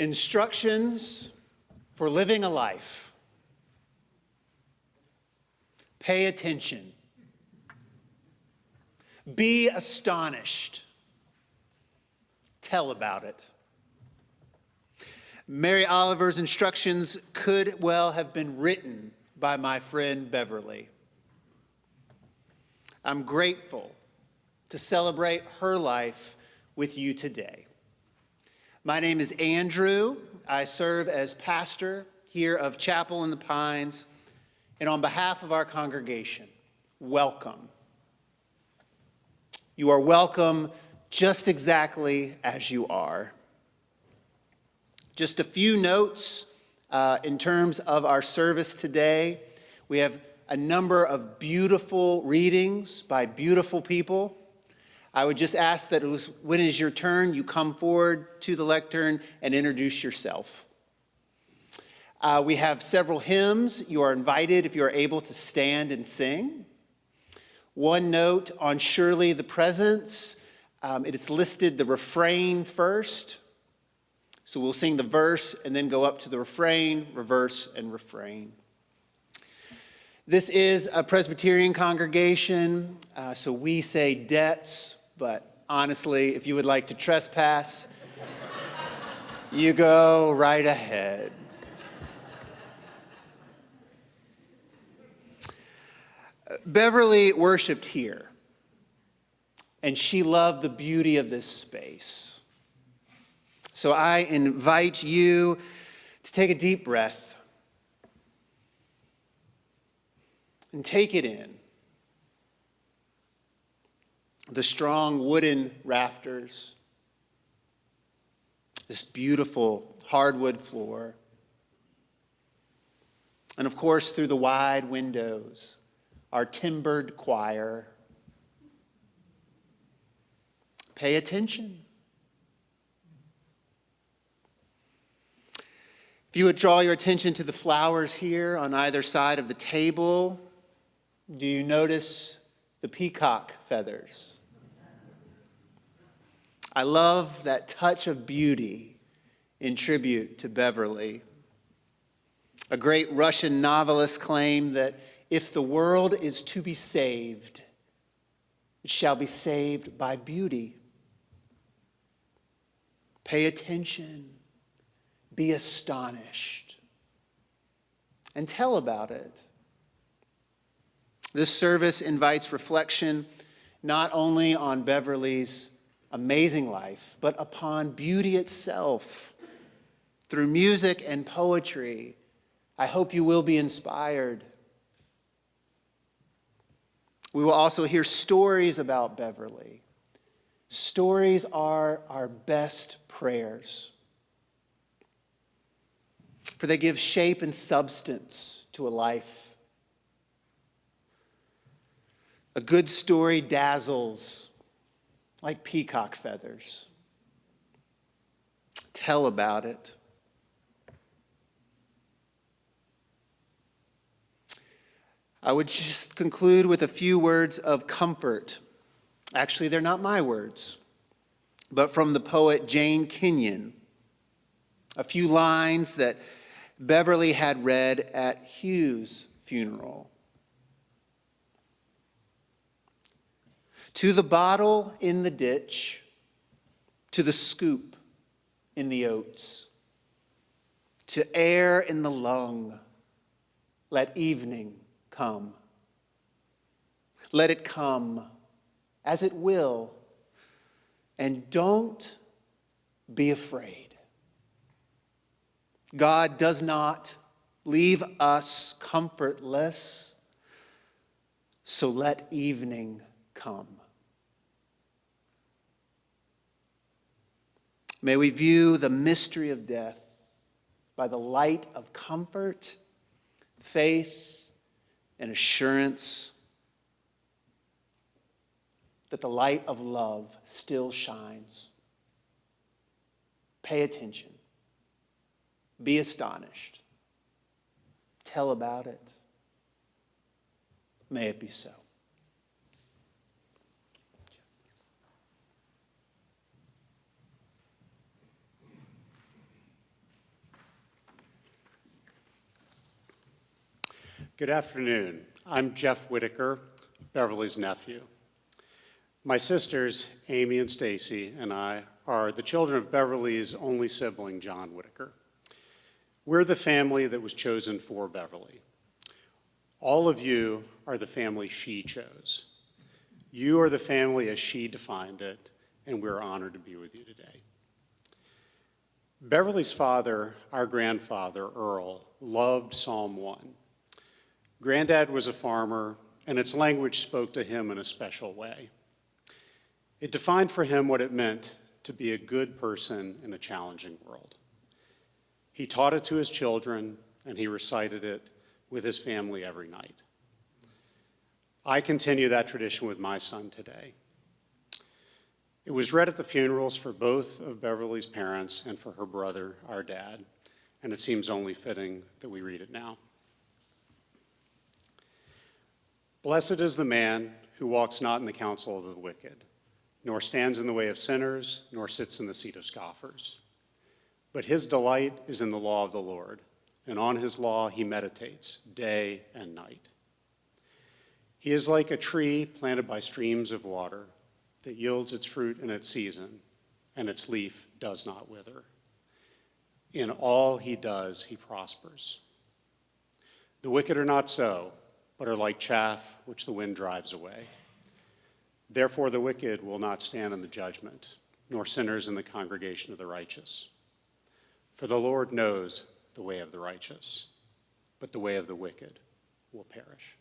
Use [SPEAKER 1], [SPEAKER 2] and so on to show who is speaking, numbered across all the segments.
[SPEAKER 1] Instructions for living a life. Pay attention. Be astonished. Tell about it. Mary Oliver's instructions could well have been written by my friend Beverly. I'm grateful to celebrate her life with you today. My name is Andrew. I serve as pastor here of Chapel in the Pines, and on behalf of our congregation, welcome. You are welcome just exactly as you are. Just a few notes in terms of our service today. We have a number of beautiful readings by beautiful people. I would just ask that when it is your turn, you come forward to the lectern and introduce yourself. We have several hymns. You are invited, if you are able, to stand and sing. One note on Surely the Presence. It is listed the refrain first. So we'll sing the verse and then go up to the refrain, reverse, and refrain. This is a Presbyterian congregation, so we say debts, but honestly, if you would like to trespass, you go right ahead. Beverly worshiped here, and she loved the beauty of this space. So I invite you to take a deep breath and take it in. The strong wooden rafters, this beautiful hardwood floor, and of course through the wide windows, our timbered choir. Pay attention. If you would draw your attention to the flowers here on either side of the table, do you notice the peacock feathers? I love that touch of beauty in tribute to Beverly. A great Russian novelist claimed that if the world is to be saved, it shall be saved by beauty. Pay attention, be astonished, and tell about it. This service invites reflection not only on Beverly's amazing life, but upon beauty itself. Through music and poetry, I hope you will be inspired. We will also hear stories about Beverly. Stories are our best prayers, for they give shape and substance to a life. A good story dazzles like peacock feathers. Tell about it. I would just conclude with a few words of comfort. Actually, they're not my words, but from the poet Jane Kenyon. A few lines that Beverly had read at Hugh's funeral. To the bottle in the ditch, to the scoop in the oats, to air in the lung, let evening come. Let it come as it will, and don't be afraid. God does not leave us comfortless, so let evening come. May we view the mystery of death by the light of comfort, faith, and assurance that the light of love still shines. Pay attention. Be astonished. Tell about it. May it be so.
[SPEAKER 2] Good afternoon. I'm Jeff Whitaker, Beverly's nephew. My sisters, Amy and Stacy, and I are the children of Beverly's only sibling, John Whitaker. We're the family that was chosen for Beverly. All of you are the family she chose. You are the family as she defined it, and we're honored to be with you today. Beverly's father, our grandfather, Earl, loved Psalm 1. Granddad was a farmer, and its language spoke to him in a special way. It defined for him what it meant to be a good person in a challenging world. He taught it to his children, and he recited it with his family every night. I continue that tradition with my son today. It was read at the funerals for both of Beverly's parents and for her brother, our dad, and it seems only fitting that we read it now. Blessed is the man who walks not in the counsel of the wicked, nor stands in the way of sinners, nor sits in the seat of scoffers. But his delight is in the law of the Lord, and on his law he meditates day and night. He is like a tree planted by streams of water that yields its fruit in its season, and its leaf does not wither. In all he does, he prospers. The wicked are not so, but are like chaff which the wind drives away. Therefore the wicked will not stand in the judgment, nor sinners in the congregation of the righteous. For the Lord knows the way of the righteous, but the way of the wicked will perish.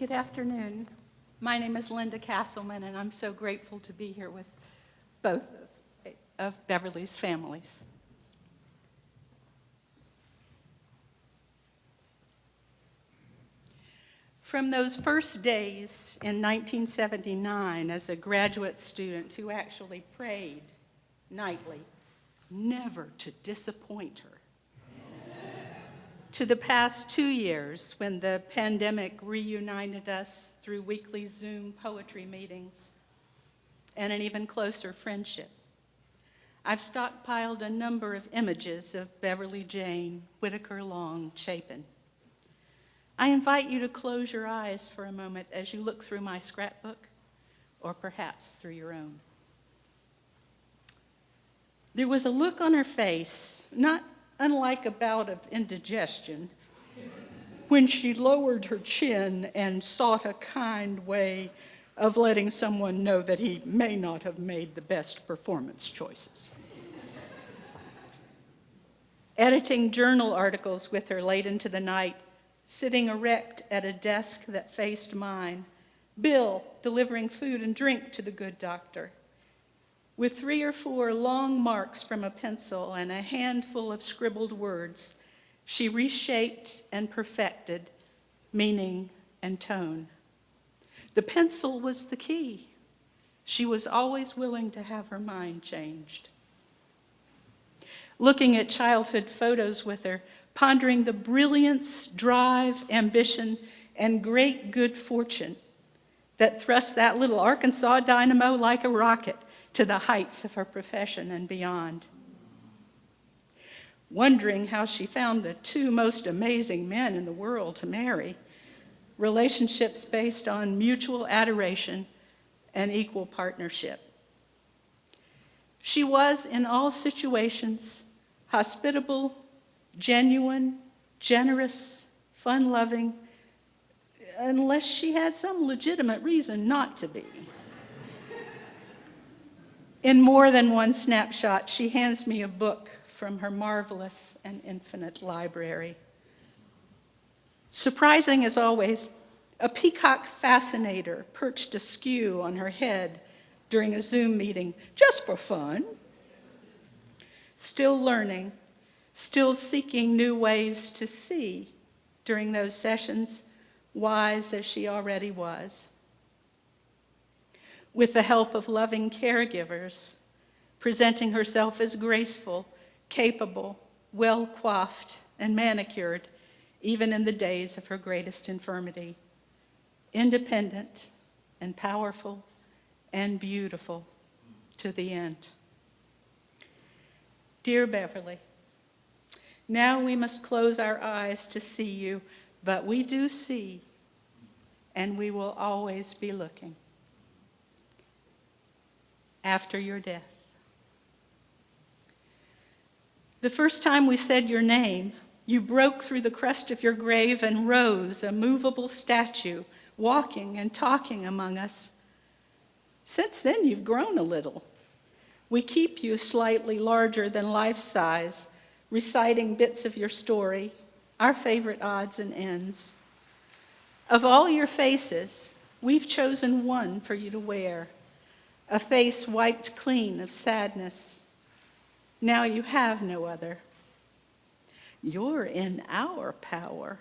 [SPEAKER 3] Good afternoon. My name is Linda Castleman, and I'm so grateful to be here with both of Beverly's families. From those first days in 1979 as a graduate student who actually prayed nightly never to disappoint her, to the past 2 years when the pandemic reunited us through weekly Zoom poetry meetings and an even closer friendship, I've stockpiled a number of images of Beverly Jane, Whitaker Long, Chapin. I invite you to close your eyes for a moment as you look through my scrapbook, or perhaps through your own. There was a look on her face, not unlike a bout of indigestion, when she lowered her chin and sought a kind way of letting someone know that he may not have made the best performance choices. Editing journal articles with her late into the night, sitting erect at a desk that faced mine, Bill delivering food and drink to the good doctor. With 3 or 4 long marks from a pencil and a handful of scribbled words, she reshaped and perfected meaning and tone. The pencil was the key. She was always willing to have her mind changed. Looking at childhood photos with her, pondering the brilliance, drive, ambition, and great good fortune that thrust that little Arkansas dynamo like a rocket to the heights of her profession and beyond. Wondering how she found the 2 most amazing men in the world to marry, relationships based on mutual adoration and equal partnership. She was, in all situations, hospitable, genuine, generous, fun-loving, unless she had some legitimate reason not to be. In more than one snapshot, she hands me a book from her marvelous and infinite library. Surprising as always, a peacock fascinator perched askew on her head during a Zoom meeting, just for fun. Still learning, still seeking new ways to see during those sessions, wise as she already was. With the help of loving caregivers, presenting herself as graceful, capable, well-coiffed, and manicured, even in the days of her greatest infirmity. Independent and powerful and beautiful to the end. Dear Beverly, now we must close our eyes to see you, but we do see, and we will always be looking. After your death. The first time we said your name, you broke through the crust of your grave and rose, a movable statue, walking and talking among us. Since then, you've grown a little. We keep you slightly larger than life size, reciting bits of your story, our favorite odds and ends. Of all your faces, we've chosen one for you to wear, a face wiped clean of sadness. Now you have no other. You're in our power.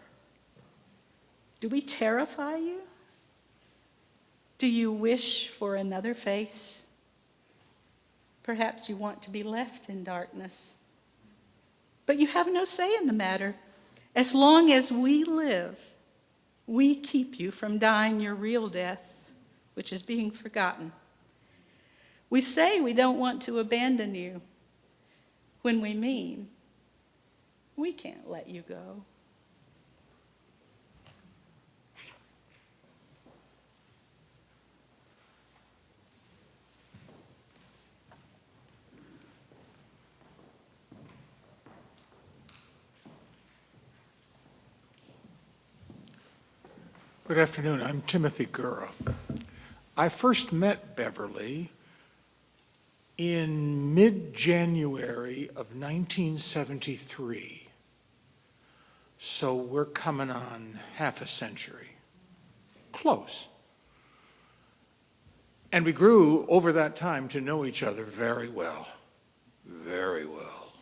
[SPEAKER 3] Do we terrify you? Do you wish for another face? Perhaps you want to be left in darkness. But you have no say in the matter. As long as we live, we keep you from dying your real death, which is being forgotten. We say we don't want to abandon you, when we mean we can't let you go.
[SPEAKER 4] Good afternoon. I'm Timothy Gura. I first met Beverly in mid-January of 1973. So we're coming on half a century. close. And we grew over that time to know each other very well. Very well.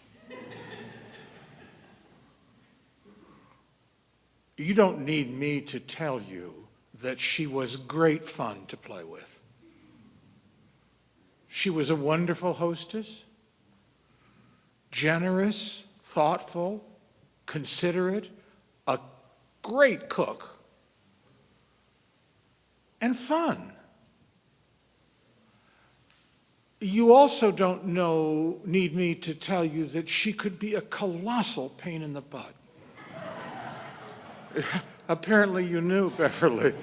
[SPEAKER 4] You don't need me to tell you that she was great fun to play with. She was a wonderful hostess, generous, thoughtful, considerate, a great cook, and fun. You also don't need me to tell you that she could be a colossal pain in the butt. Apparently you knew, Beverly.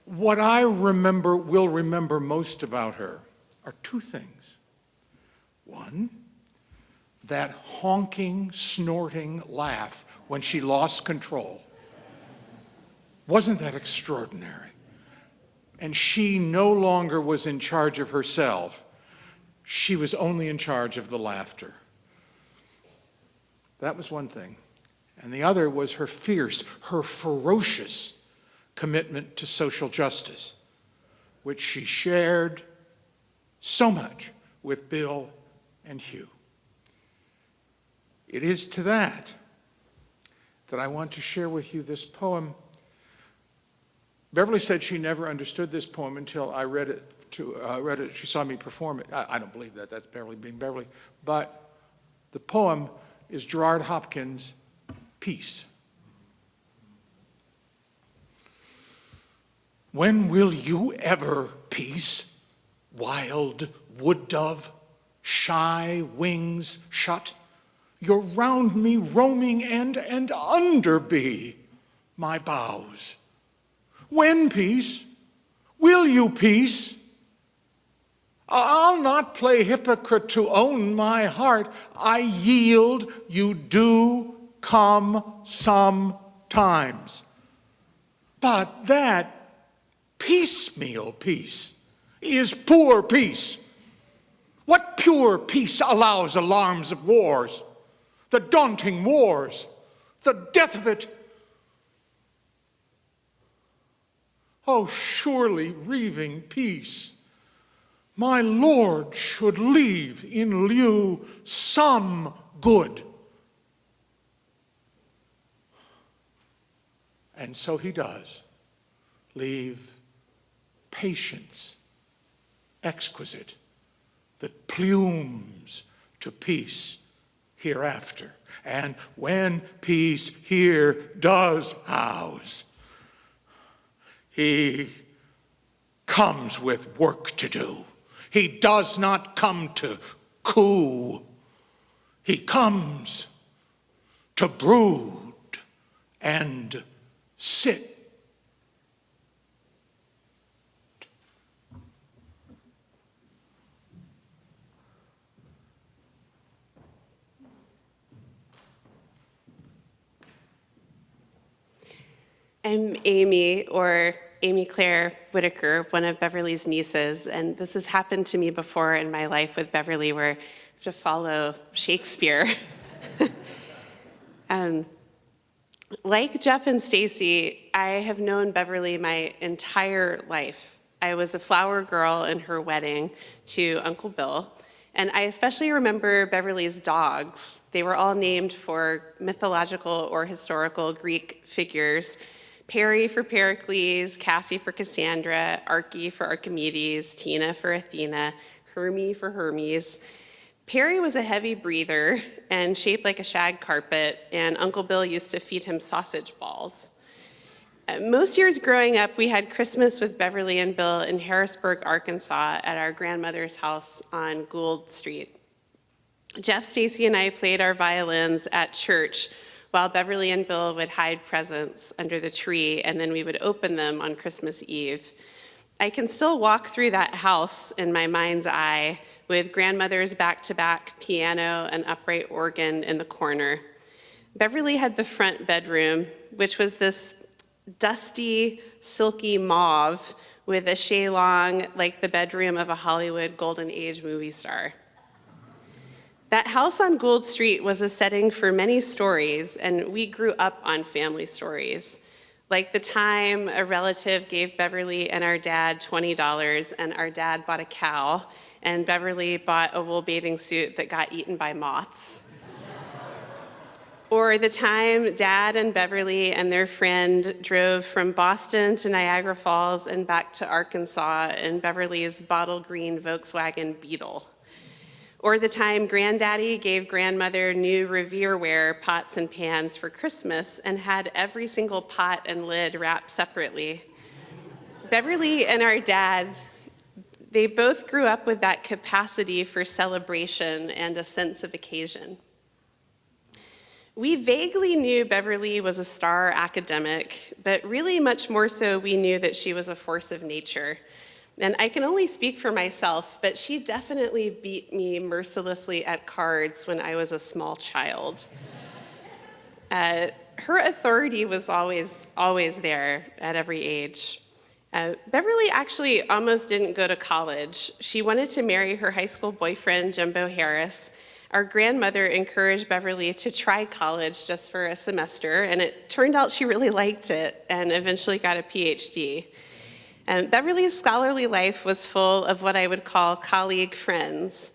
[SPEAKER 4] What I will remember most about her are two things. One, that honking, snorting laugh when she lost control. Wasn't that extraordinary? And she no longer was in charge of herself. She was only in charge of the laughter. That was one thing. And the other was her fierce, her ferocious commitment to social justice, which she shared so much with Bill and Hugh. It is to that I want to share with you this poem. Beverly said she never understood this poem until I read it. She saw me perform it. I don't believe that. That's Beverly being Beverly. But the poem is Gerard Hopkins' Peace. When will you ever peace, wild wood dove, shy wings shut? You're round me roaming end and under be my boughs. When peace? Will you peace? I'll not play hypocrite to own my heart. I yield, you do come sometimes. But that piecemeal peace is poor peace. What pure peace allows alarms of wars, the daunting wars, the death of it? Oh, surely reaving peace, my Lord should leave in lieu some good. And so he does leave patience exquisite that plumes to peace hereafter. And when peace here does house, he comes with work to do. He does not come to coo. He comes to brood and sit.
[SPEAKER 5] I'm Amy, or Amy Claire Whitaker, one of Beverly's nieces, and this has happened to me before in my life with Beverly, where I have to follow Shakespeare. Like Jeff and Stacy, I have known Beverly my entire life. I was a flower girl in her wedding to Uncle Bill, and I especially remember Beverly's dogs. They were all named for mythological or historical Greek figures. Perry for Pericles, Cassie for Cassandra, Arche for Archimedes, Tina for Athena, Hermie for Hermes. Perry was a heavy breather and shaped like a shag carpet, and Uncle Bill used to feed him sausage balls. Most years growing up, we had Christmas with Beverly and Bill in Harrisburg, Arkansas, at our grandmother's house on Gould Street. Jeff, Stacy, and I played our violins at church while Beverly and Bill would hide presents under the tree, and then we would open them on Christmas Eve. I can still walk through that house in my mind's eye with grandmother's back-to-back piano and upright organ in the corner. Beverly had the front bedroom, which was this dusty, silky mauve with a shalong like the bedroom of a Hollywood Golden Age movie star. That house on Gould Street was a setting for many stories, and we grew up on family stories. Like the time a relative gave Beverly and our dad $20, and our dad bought a cow, and Beverly bought a wool bathing suit that got eaten by moths. Or the time Dad and Beverly and their friend drove from Boston to Niagara Falls and back to Arkansas in Beverly's bottle green Volkswagen Beetle. Or the time Granddaddy gave Grandmother new Revereware pots and pans for Christmas and had every single pot and lid wrapped separately. Beverly and our dad, they both grew up with that capacity for celebration and a sense of occasion. We vaguely knew Beverly was a star academic, but really much more so we knew that she was a force of nature. And I can only speak for myself, but she definitely beat me mercilessly at cards when I was a small child. Her authority was always there at every age. Beverly actually almost didn't go to college. She wanted to marry her high school boyfriend, Jimbo Harris. Our grandmother encouraged Beverly to try college just for a semester, and it turned out she really liked it and eventually got a PhD. And Beverly's scholarly life was full of what I would call colleague friends,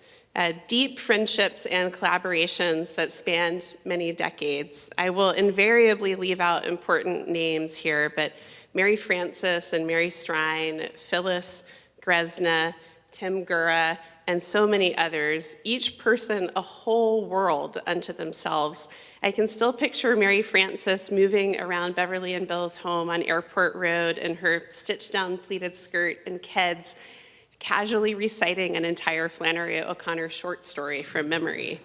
[SPEAKER 5] deep friendships and collaborations that spanned many decades. I will invariably leave out important names here, but Mary Frances and Mary Strine, Phyllis Gresna, Tim Gura, and so many others, each person a whole world unto themselves. I can still picture Mary Frances moving around Beverly and Bill's home on Airport Road in her stitched-down pleated skirt and Keds, casually reciting an entire Flannery O'Connor short story from memory.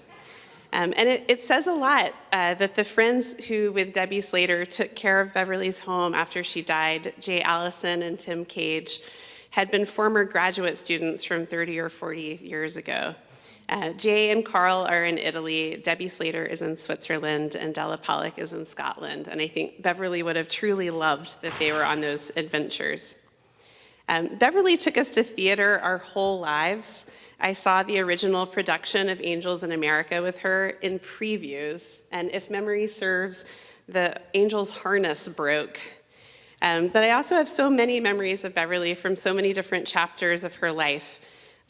[SPEAKER 5] And it says a lot that the friends who, with Debbie Slater, took care of Beverly's home after she died, Jay Allison and Tim Cage, had been former graduate students from 30 or 40 years ago. Jay and Carl are in Italy, Debbie Slater is in Switzerland, and Della Pollock is in Scotland. And I think Beverly would have truly loved that they were on those adventures. Beverly took us to theater our whole lives. I saw the original production of Angels in America with her in previews, and if memory serves, the Angel's harness broke. But I also have so many memories of Beverly from so many different chapters of her life.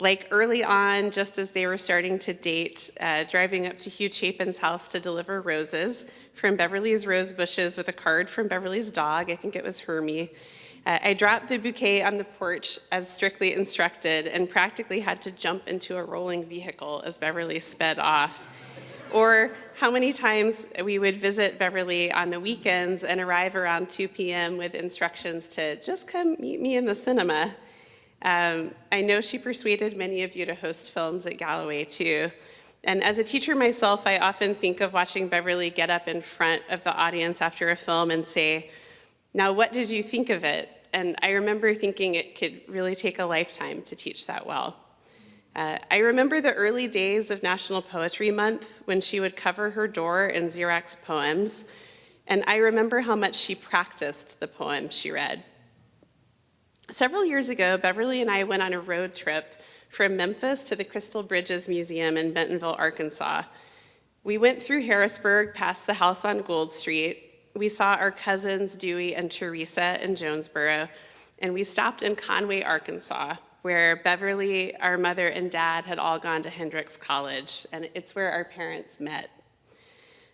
[SPEAKER 5] Like early on, just as they were starting to date, driving up to Hugh Chapin's house to deliver roses from Beverly's rose bushes with a card from Beverly's dog, I think it was Hermie. I dropped the bouquet on the porch as strictly instructed and practically had to jump into a rolling vehicle as Beverly sped off. Or how many times we would visit Beverly on the weekends and arrive around 2 p.m. with instructions to just come meet me in the cinema. I know she persuaded many of you to host films at Galloway too. And as a teacher myself, I often think of watching Beverly get up in front of the audience after a film and say, "Now what did you think of it?" And I remember thinking it could really take a lifetime to teach that well. I remember the early days of National Poetry Month when she would cover her door in Xerox poems, and I remember how much she practiced the poems she read. Several years ago, Beverly and I went on a road trip from Memphis to the Crystal Bridges Museum in Bentonville, Arkansas. We went through Harrisburg past the house on Gould Street. We saw our cousins Dewey and Teresa in Jonesboro, and we stopped in Conway, Arkansas, where Beverly, our mother, and dad had all gone to Hendrix College, and it's where our parents met.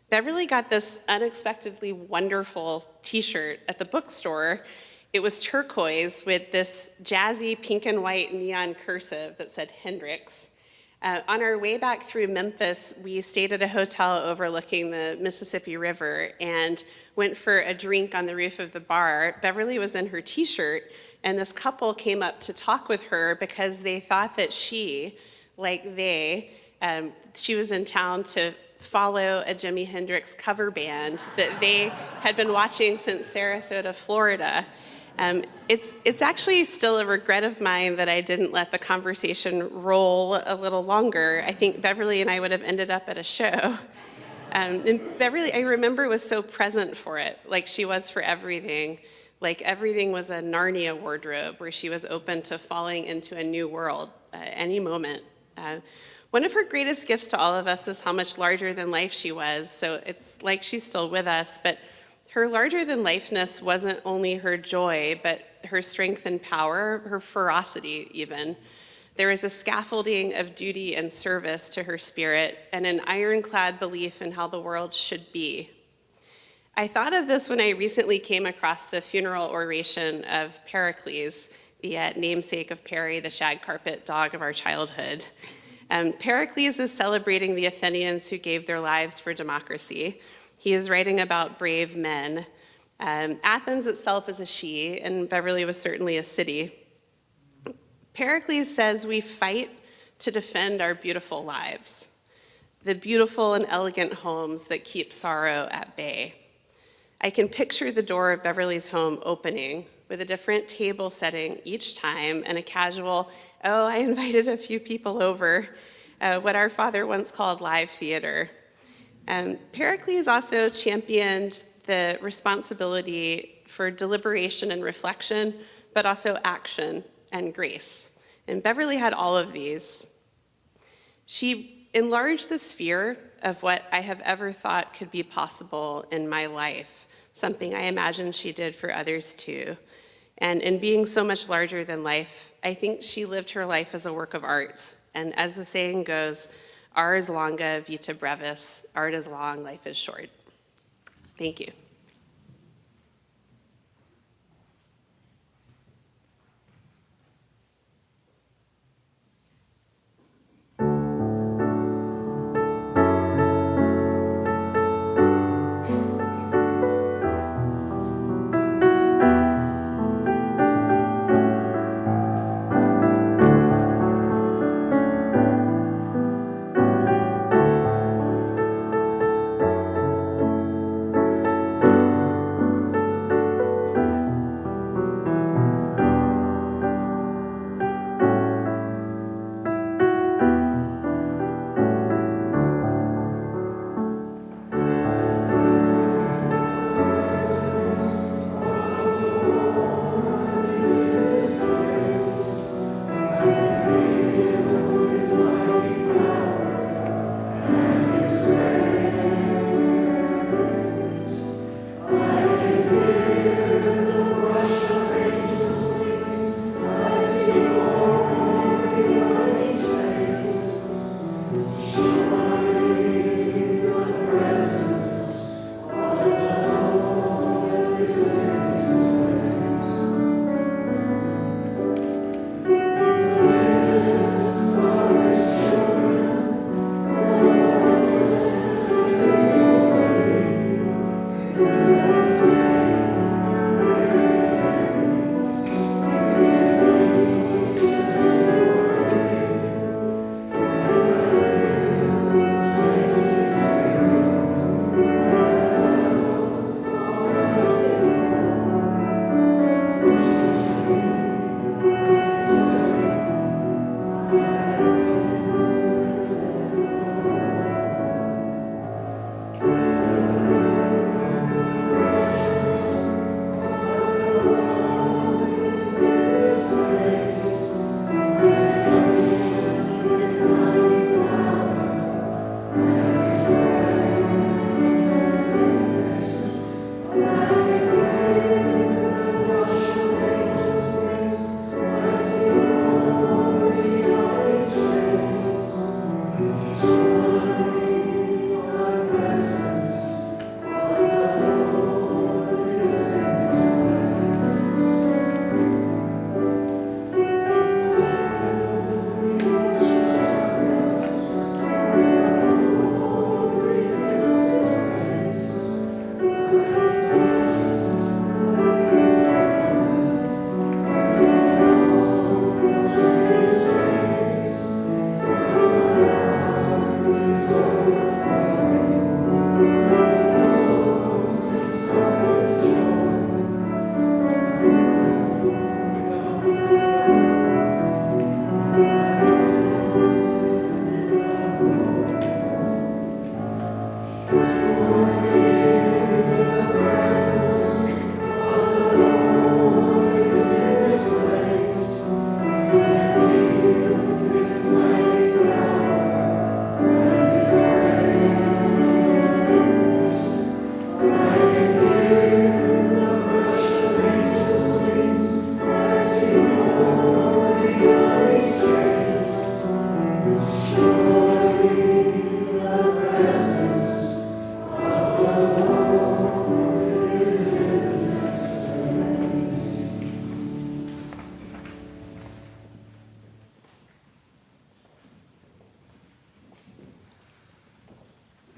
[SPEAKER 5] Beverly got this unexpectedly wonderful t-shirt at the bookstore. It was turquoise with this jazzy pink and white neon cursive that said Hendrix. On our way back through Memphis, we stayed at a hotel overlooking the Mississippi River and went for a drink on the roof of the bar. Beverly was in her t-shirt, and this couple came up to talk with her because they thought that she, like they, she was in town to follow a Jimi Hendrix cover band that they had been watching since Sarasota, Florida. It's actually still a regret of mine that I didn't let the conversation roll a little longer. I think Beverly and I would have ended up at a show. And Beverly, I remember, was so present for it, like she was for everything. Like everything was a Narnia wardrobe where she was open to falling into a new world any moment. One of her greatest gifts to all of us is how much larger than life she was, so it's like she's still with us, but her larger than lifeness wasn't only her joy, but her strength and power, her ferocity even. There was a scaffolding of duty and service to her spirit and an ironclad belief in how the world should be. I thought of this when I recently came across the funeral oration of Pericles, the namesake of Perry, the shag carpet dog of our childhood. Pericles is celebrating the Athenians who gave their lives for democracy. He is writing about brave men. Athens itself is a she, and Beverly was certainly a city. Pericles says we fight to defend our beautiful lives, the beautiful and elegant homes that keep sorrow at bay. I can picture the door of Beverly's home opening with a different table setting each time and a casual, oh, I invited a few people over, what our father once called live theater. Pericles also championed the responsibility for deliberation and reflection, but also action and grace. And Beverly had all of these. She enlarged the sphere of what I have ever thought could be possible in my life, something I imagine she did for others too. And in being so much larger than life, I think she lived her life as a work of art. And as the saying goes, ars longa vita brevis, art is long, life is short. Thank you.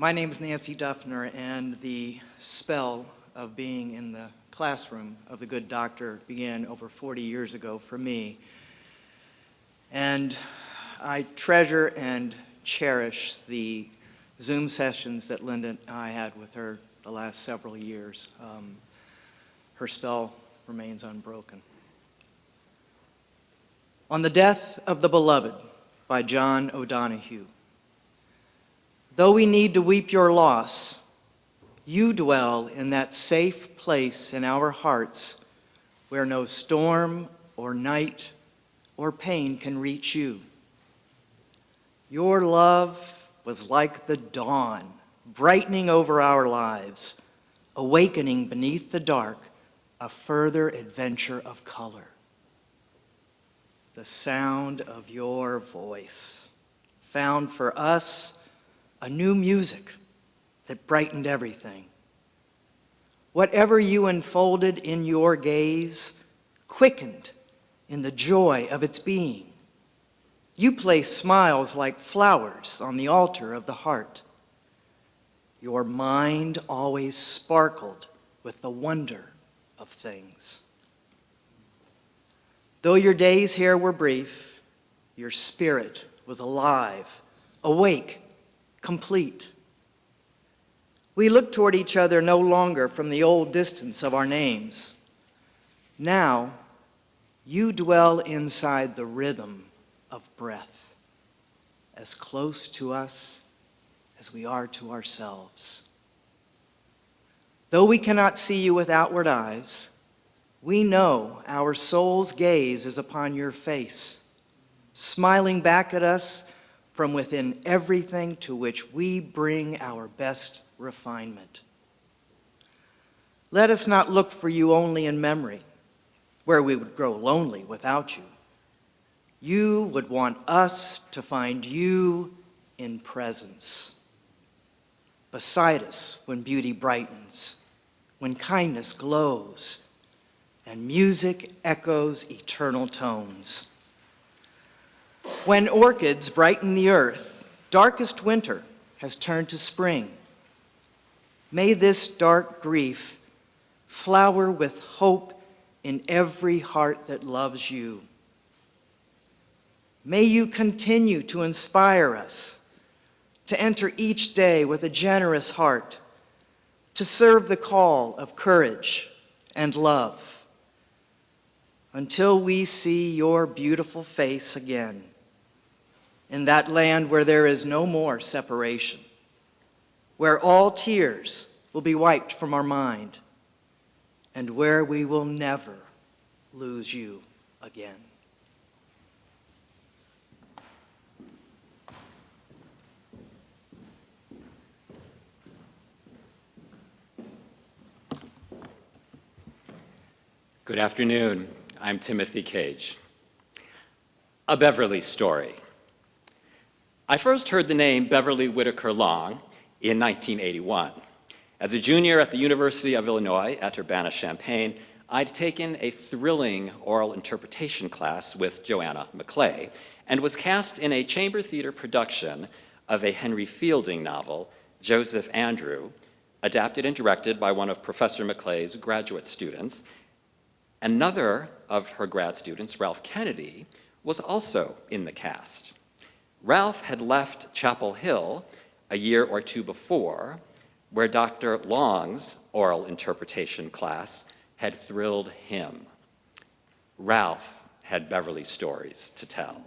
[SPEAKER 6] My name is Nancy Duffner, and the spell of being in the classroom of the good doctor began over 40 years ago for me. And I treasure and cherish the Zoom sessions that Linda and I had with her the last several years. Her spell remains unbroken. On the Death of the Beloved by John O'Donohue. Though we need to weep your loss, you dwell in that safe place in our hearts where no storm or night or pain can reach you. Your love was like the dawn, brightening over our lives, awakening beneath the dark a further adventure of color. The sound of your voice found for us a new music that brightened everything. Whatever you unfolded in your gaze quickened in the joy of its being. You placed smiles like flowers on the altar of the heart. Your mind always sparkled with the wonder of things. Though your days here were brief, your spirit was alive, awake, complete. We look toward each other no longer from the old distance of our names. Now, you dwell inside the rhythm of breath, as close to us as we are to ourselves. Though we cannot see you with outward eyes, we know our soul's gaze is upon your face, smiling back at us from within everything to which we bring our best refinement. Let us not look for you only in memory, where we would grow lonely without you. You would want us to find you in presence, beside us when beauty brightens, when kindness glows, and music echoes eternal tones. When orchids brighten the earth, darkest winter has turned to spring. May this dark grief flower with hope in every heart that loves you. May you continue to inspire us to enter each day with a generous heart, to serve the call of courage and love, until we see your beautiful face again in that land where there is no more separation, where all tears will be wiped from our mind, and where we will never lose you again.
[SPEAKER 7] Good afternoon. I'm Timothy Cage. A Beverly story. I first heard the name Beverly Whitaker Long in 1981. As a junior at the University of Illinois at Urbana-Champaign, I'd taken a thrilling oral interpretation class with Joanna Maclay and was cast in a chamber theater production of a Henry Fielding novel, Joseph Andrew, adapted and directed by one of Professor Maclay's graduate students. Another of her grad students, Ralph Kennedy, was also in the cast. Ralph had left Chapel Hill a year or two before, where Dr. Long's oral interpretation class had thrilled him. Ralph had Beverly stories to tell.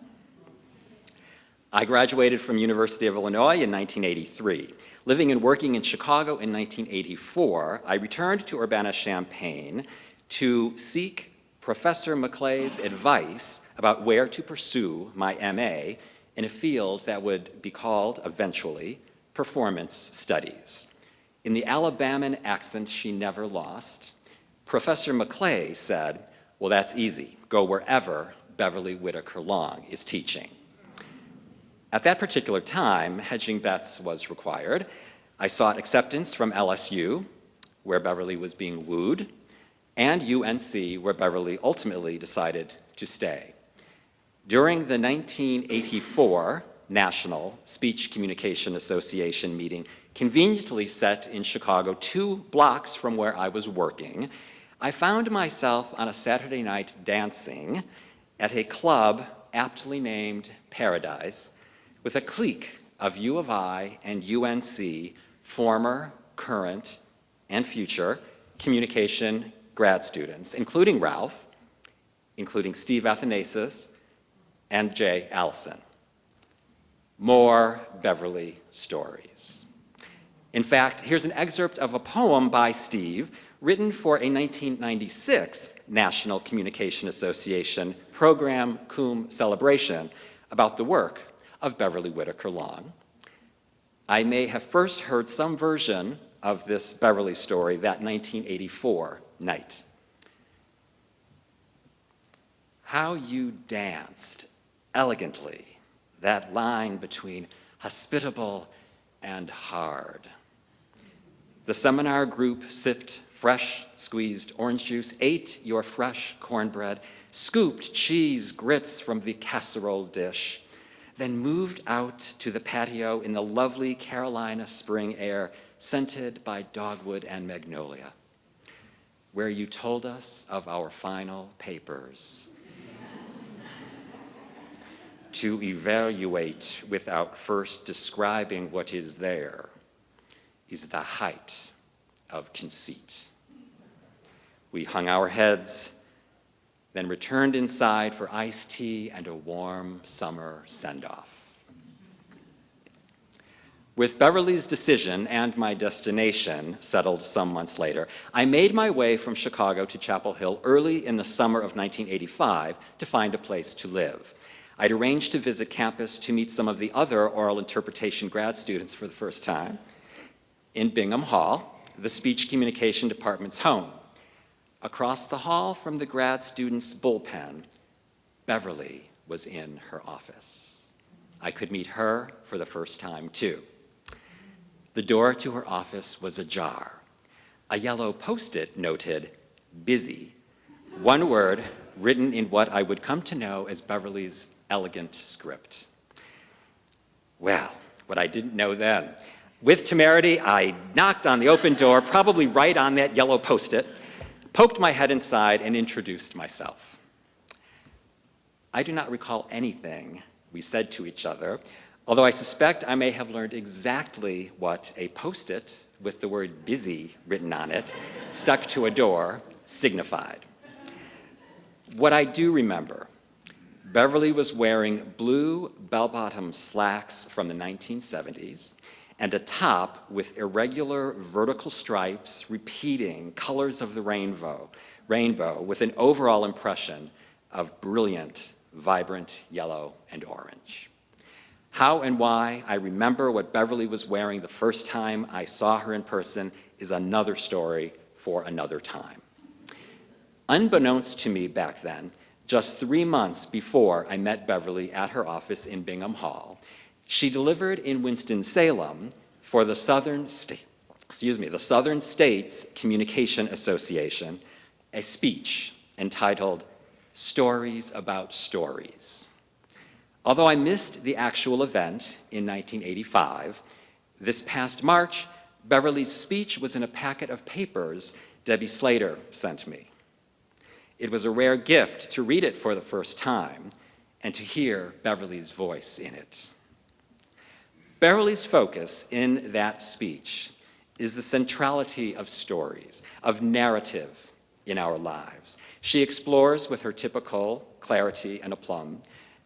[SPEAKER 7] I graduated from University of Illinois in 1983. Living and working in Chicago in 1984, I returned to Urbana-Champaign to seek Professor Maclay's advice about where to pursue my MA in a field that would be called, eventually, performance studies. In the Alabaman accent she never lost, Professor Maclay said, well, that's easy. Go wherever Beverly Whitaker Long is teaching. At that particular time, hedging bets was required. I sought acceptance from LSU, where Beverly was being wooed, and UNC, where Beverly ultimately decided to stay. During the 1984 National Speech Communication Association meeting, conveniently set in Chicago, 2 blocks from where I was working, I found myself on a Saturday night dancing at a club aptly named Paradise with a clique of U of I and UNC former, current, and future communication grad students, including Ralph, including Steve Athanasius, and Jay Allison. More Beverly stories. In fact, here's an excerpt of a poem by Steve written for a 1996 National Communication Association program cum celebration about the work of Beverly Whitaker Long. I may have first heard some version of this Beverly story that 1984 night. How you danced elegantly that line between hospitable and hard. The seminar group sipped fresh squeezed orange juice, ate your fresh cornbread, scooped cheese grits from the casserole dish, then moved out to the patio in the lovely Carolina spring air, scented by dogwood and magnolia, where you told us of our final papers. To evaluate without first describing what is there is the height of conceit. We hung our heads, then returned inside for iced tea and a warm summer send-off. With Beverly's decision and my destination settled some months later, I made my way from Chicago to Chapel Hill early in the summer of 1985 to find a place to live. I'd arranged to visit campus to meet some of the other oral interpretation grad students for the first time in Bingham Hall, the speech communication department's home. Across the hall from the grad students' bullpen, Beverly was in her office. I could meet her for the first time, too. The door to her office was ajar. A yellow Post-it noted, "busy," one word written in what I would come to know as Beverly's elegant script. Well, what I didn't know then. With temerity, I knocked on the open door, probably right on that yellow Post-it, poked my head inside, and introduced myself. I do not recall anything we said to each other, although I suspect I may have learned exactly what a Post-it with the word "busy" written on it, stuck to a door, signified. What I do remember, Beverly was wearing blue bell-bottom slacks from the 1970s and a top with irregular vertical stripes repeating colors of the rainbow with an overall impression of brilliant, vibrant yellow and orange. How and why I remember what Beverly was wearing the first time I saw her in person is another story for another time. Unbeknownst to me back then, just 3 months before I met Beverly at her office in Bingham Hall, she delivered in Winston-Salem for the Southern States Communication Association a speech entitled "Stories About Stories." Although I missed the actual event in 1985, this past March, Beverly's speech was in a packet of papers Debbie Slater sent me. It was a rare gift to read it for the first time and to hear Beverly's voice in it. Beverly's focus in that speech is the centrality of stories, of narrative in our lives. She explores with her typical clarity and aplomb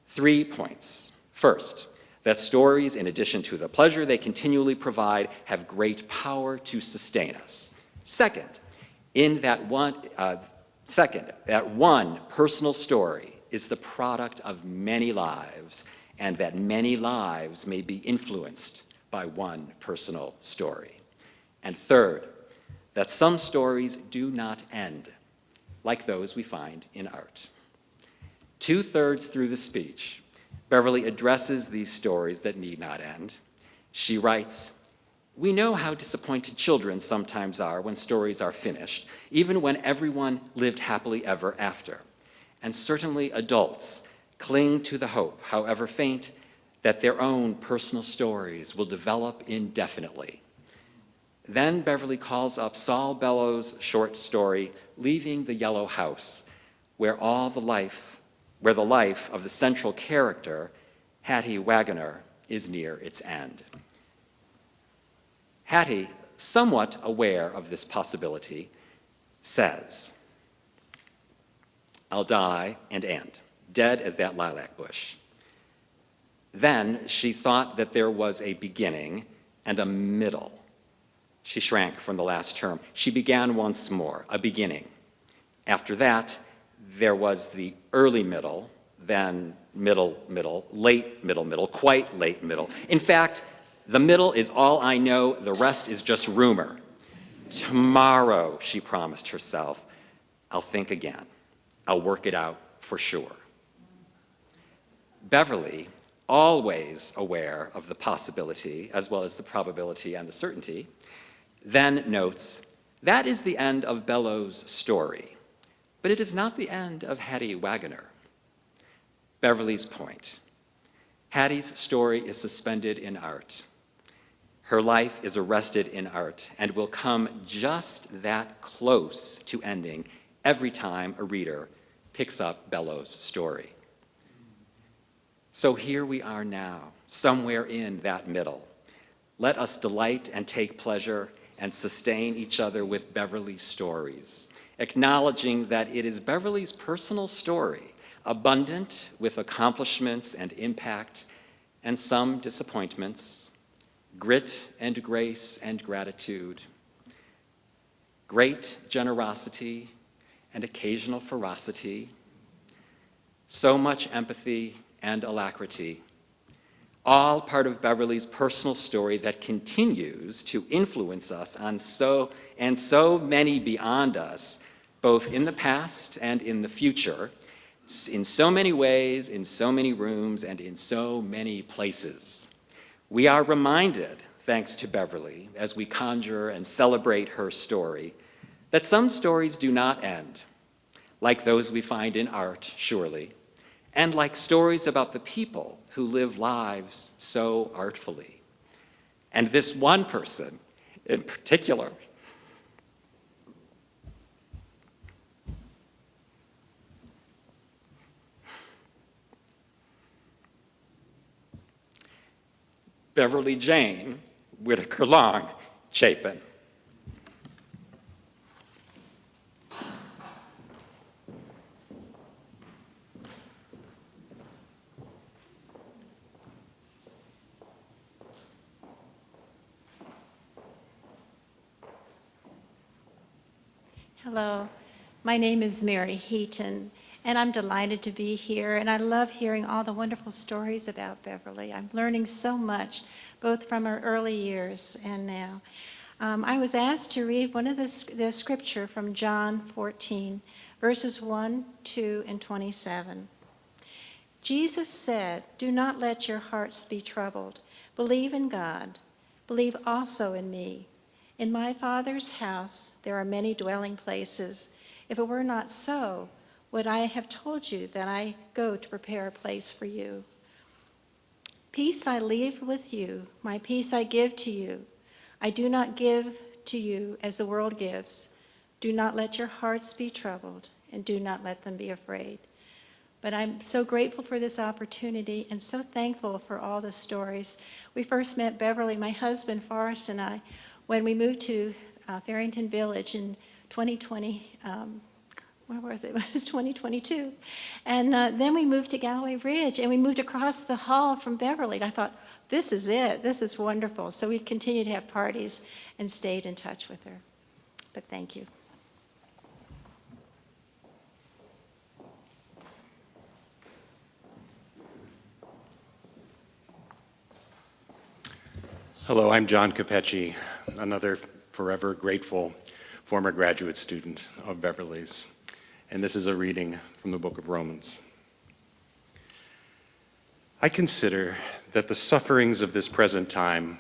[SPEAKER 7] 3 points. First, that stories, in addition to the pleasure they continually provide, have great power to sustain us. Second, that one personal story is the product of many lives, and that many lives may be influenced by one personal story. And third, that some stories do not end, like those we find in art. 2/3 through the speech, Beverly addresses these stories that need not end. She writes, "We know how disappointed children sometimes are when stories are finished, even when everyone lived happily ever after. And certainly adults cling to the hope, however faint, that their own personal stories will develop indefinitely. Then Beverly calls up Saul Bellow's short story, Leaving the Yellow House, where the life of the central character, Hattie Wagoner, is near its end. Hattie, somewhat aware of this possibility, says, "I'll die and end, dead as that lilac bush." Then she thought that there was a beginning and a middle. She shrank from the last term. She began once more, a beginning. After that, there was the early middle, then middle, late middle, quite late middle. In fact, the middle is all I know, the rest is just rumor. Tomorrow, she promised herself, I'll think again. I'll work it out for sure. Beverly, always aware of the possibility, as well as the probability and the certainty, then notes, that is the end of Bellow's story, but it is not the end of Hattie Wagoner. Beverly's point, Hattie's story is suspended in art. Her life is arrested in art and will come just that close to ending every time a reader picks up Bellow's story. So here we are now, somewhere in that middle. Let us delight and take pleasure and sustain each other with Beverly's stories, acknowledging that it is Beverly's personal story, abundant with accomplishments and impact, and some disappointments, grit and grace and gratitude, great generosity and occasional ferocity, so much empathy and alacrity, all part of Beverly's personal story that continues to influence us on so many beyond us, both in the past and in the future, in so many ways, in so many rooms, and in so many places. We are reminded, thanks to Beverly, as we conjure and celebrate her story, that some stories do not end, like those we find in art, surely, and like stories about the people who live lives so artfully. And this one person in particular, Beverly Jane Whitaker Long Chapin.
[SPEAKER 8] Hello, my name is Mary Heaton, and I'm delighted to be here, and I love hearing all the wonderful stories about Beverly. I'm learning so much, both from her early years and now. I was asked to read one of the scripture from John 14, verses 1, 2, and 27. Jesus said, "Do not let your hearts be troubled. Believe in God. Believe also in me. In my Father's house there are many dwelling places. If it were not so, would I have told you that I go to prepare a place for you? Peace I leave with you, my peace I give to you. I do not give to you as the world gives. Do not let your hearts be troubled, and do not let them be afraid." But I'm so grateful for this opportunity and so thankful for all the stories. We first met Beverly, my husband Forrest, and I, when we moved to Farrington Village in 2020, where was it? It was 2022. And then we moved to Galloway Ridge, and we moved across the hall from Beverly. And I thought, this is it. This is wonderful. So we continued to have parties and stayed in touch with her. But thank you.
[SPEAKER 2] Hello, I'm John Capecci, another forever grateful former graduate student of Beverly's, and this is a reading from the book of Romans. I consider that the sufferings of this present time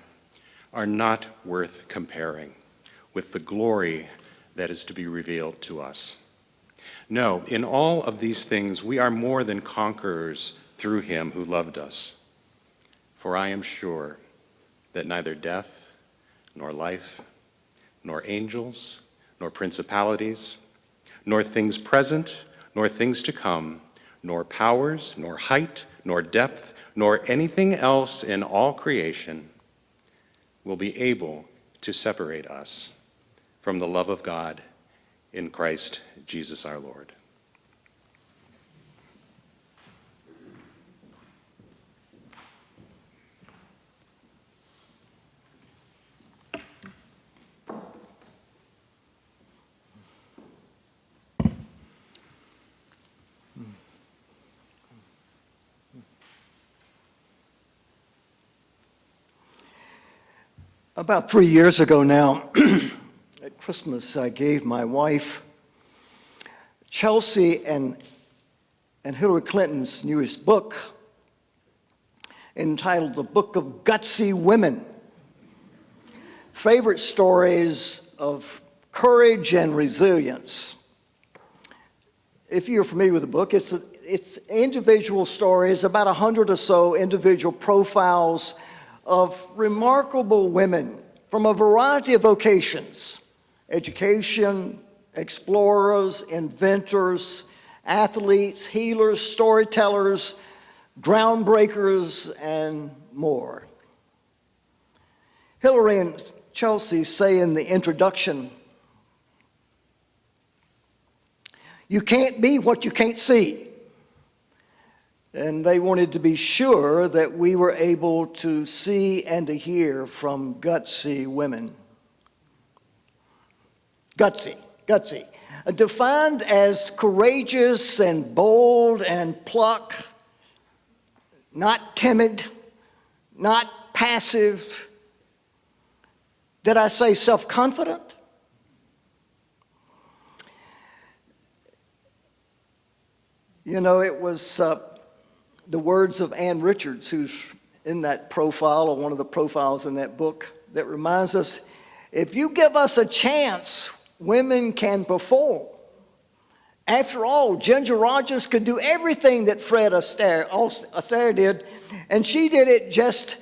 [SPEAKER 2] are not worth comparing with the glory that is to be revealed to us. No, in all of these things we are more than conquerors through him who loved us.
[SPEAKER 9] For I am sure that neither death, nor life, nor angels, nor principalities, nor things present, nor things to come, nor powers, nor height, nor depth, nor anything else in all creation will be able to separate us from the love of God in Christ Jesus our Lord.
[SPEAKER 10] About 3 years ago now, at Christmas, I gave my wife Chelsea and Hillary Clinton's newest book, entitled The Book of Gutsy Women. Favorite stories of courage and resilience. If you're familiar with the book, it's individual stories, about 100 or so individual profiles of remarkable women from a variety of vocations: education, explorers, inventors, athletes, healers, storytellers, groundbreakers, and more. Hillary and Chelsea say in the introduction, "You can't be what you can't see." And they wanted to be sure that we were able to see and to hear from gutsy women. Gutsy. Defined as courageous and bold and pluck, not timid, not passive. Did I say self-confident? You know, it was the words of Ann Richards, who's in that profile, or one of the profiles in that book, that reminds us, if you give us a chance, women can perform. After all, Ginger Rogers could do everything that Fred Astaire did, and she did it just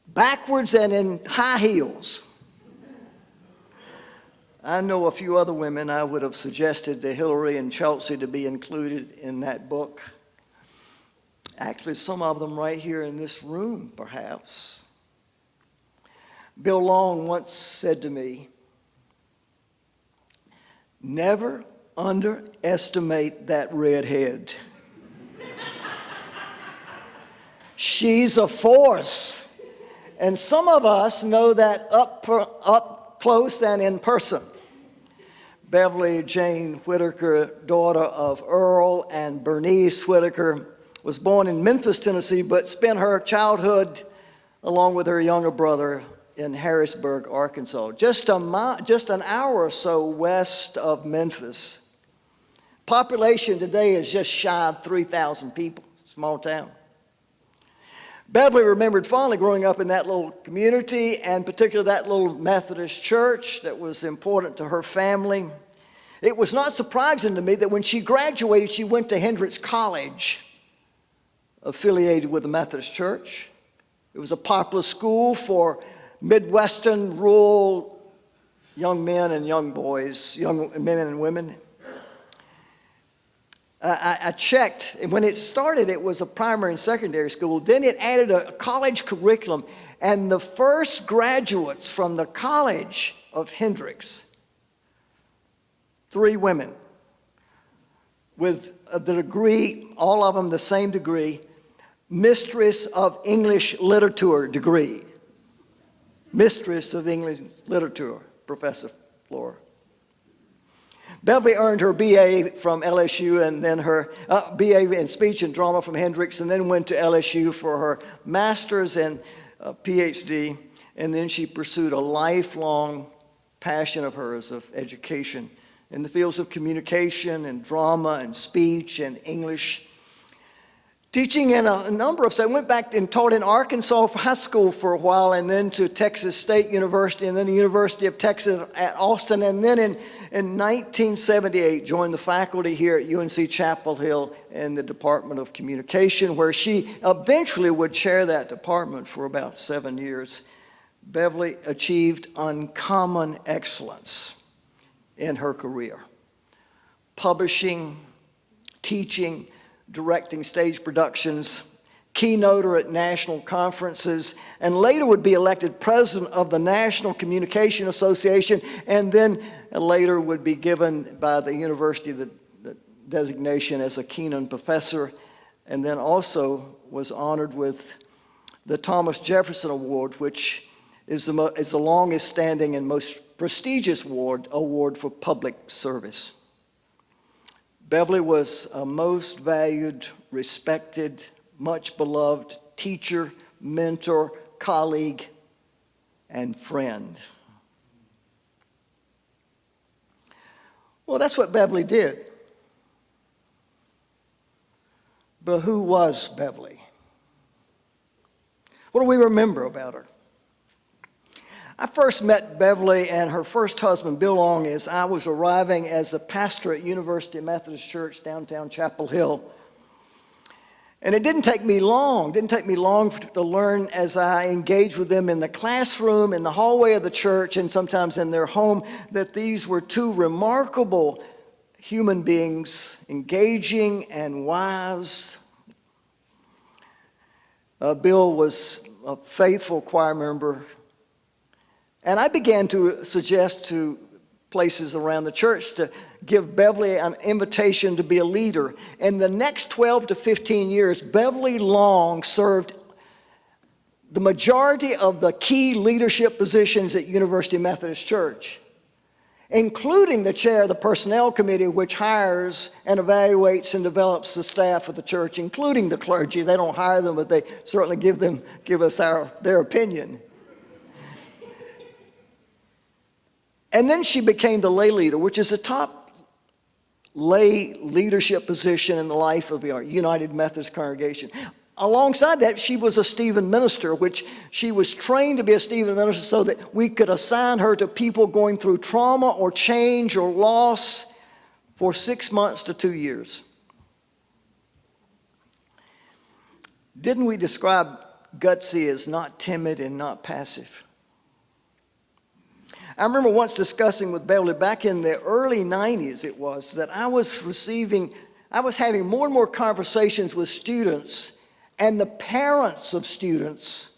[SPEAKER 10] backwards and in high heels. I know a few other women I would have suggested to Hillary and Chelsea to be included in that book. Actually, some of them right here in this room, perhaps. Bill Long once said to me, "Never underestimate that redhead. She's a force." And some of us know that up close and in person. Beverly Jane Whitaker, daughter of Earl and Bernice Whitaker, was born in Memphis, Tennessee, but spent her childhood along with her younger brother in Harrisburg, Arkansas, just an hour or so west of Memphis. Population today is just shy of 3,000 people, small town. Beverly remembered fondly growing up in that little community, and particularly that little Methodist church that was important to her family. It was not surprising to me that when she graduated, she went to Hendrix College, affiliated with the Methodist Church. It was a popular school for Midwestern rural young men and young boys, young men and women. I checked, and when it started, it was a primary and secondary school. Then it added a college curriculum, and the first graduates from the College of Hendrix, 3 women with the degree, all of them the same degree, Mistress of English Literature degree. Mistress of English Literature, Professor Flora. Beverly earned her BA from LSU, and then her BA in Speech and Drama from Hendrix, and then went to LSU for her master's and PhD, and then she pursued a lifelong passion of hers of education in the fields of communication and drama and speech and English. teaching in a number of, so I went back and taught in Arkansas for high school for a while, and then to Texas State University, and then the University of Texas at Austin, and then in 1978 joined the faculty here at UNC Chapel Hill in the Department of Communication, where she eventually would chair that department for about 7 years. Beverly achieved uncommon excellence in her career, publishing, teaching, directing stage productions, keynoter at national conferences, and later would be elected president of the National Communication Association, and then later would be given by the university the designation as a Keenan Professor, and then also was honored with the Thomas Jefferson Award, which is the longest standing and most prestigious award for public service. Beverly was a most valued, respected, much beloved teacher, mentor, colleague, and friend. Well, that's what Beverly did. But who was Beverly? What do we remember about her? I first met Beverly and her first husband, Bill Long, as I was arriving as a pastor at University Methodist Church, downtown Chapel Hill. And it didn't take me long to learn as I engaged with them in the classroom, in the hallway of the church, and sometimes in their home, that these were two remarkable human beings, engaging and wise. Bill was a faithful choir member. And I began to suggest to places around the church to give Beverly an invitation to be a leader. In the next 12 to 15 years, Beverly Long served the majority of the key leadership positions at University Methodist Church, including the chair of the Personnel Committee, which hires and evaluates and develops the staff of the church, including the clergy. They don't hire them, but they certainly give us their opinion. And then she became the lay leader, which is the top lay leadership position in the life of the United Methodist congregation. Alongside that, she was a Stephen minister, which she was trained to be a Stephen minister so that we could assign her to people going through trauma or change or loss for 6 months to 2 years. Didn't we describe Gutsy as not timid and not passive? I remember once discussing with Beverly back in the early 90s it was, that I was having more and more conversations with students and the parents of students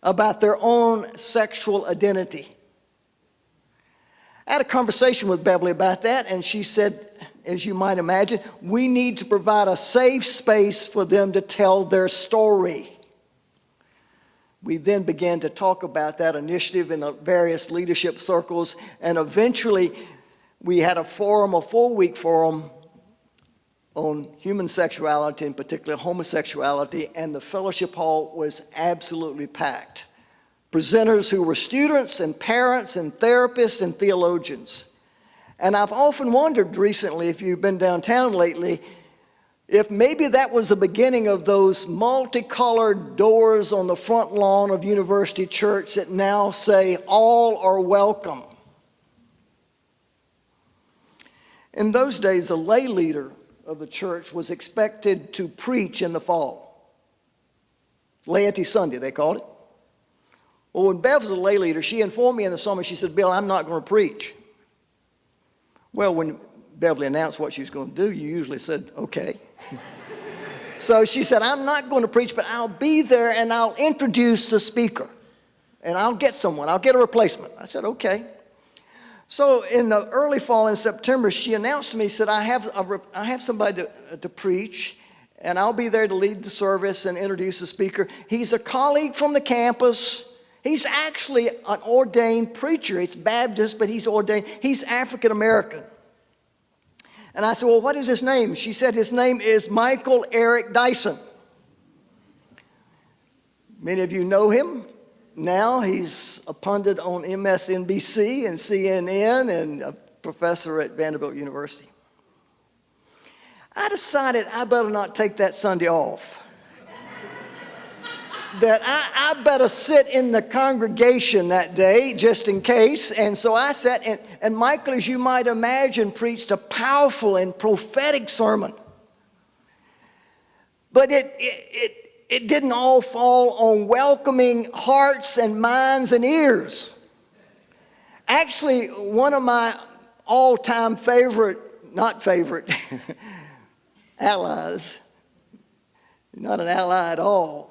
[SPEAKER 10] about their own sexual identity. I had a conversation with Beverly about that, and she said, as you might imagine, we need to provide a safe space for them to tell their story. We then began to talk about that initiative in various leadership circles, and eventually we had a full-week forum on human sexuality, in particular homosexuality, and the fellowship hall was absolutely packed. Presenters who were students and parents and therapists and theologians. And I've often wondered recently, if you've been downtown lately, if maybe that was the beginning of those multicolored doors on the front lawn of University Church that now say, all are welcome. In those days, the lay leader of the church was expected to preach in the fall. Laity Sunday, they called it. Well, when Bev was a lay leader, she informed me in the summer, she said, Bill, I'm not going to preach. Well, when Beverly announced what she was going to do, you usually said, okay. So she said, I'm not going to preach, but I'll be there and I'll introduce the speaker. And I'll get someone. I'll get a replacement. I said, okay. So in the early fall in September, she announced to me, said, I have somebody to preach, and I'll be there to lead the service and introduce the speaker. He's a colleague from the campus. He's actually an ordained preacher. It's Baptist, but he's ordained. He's African American. And I said, well, what is his name? She said, his name is Michael Eric Dyson. Many of you know him. Now he's a pundit on MSNBC and CNN and a professor at Vanderbilt University. I decided I better not take that Sunday off. That I better sit in the congregation that day just in case. And so I sat, and Michael, as you might imagine, preached a powerful and prophetic sermon. But it didn't all fall on welcoming hearts and minds and ears. Actually, one of my all-time not favorite, allies, not an ally at all,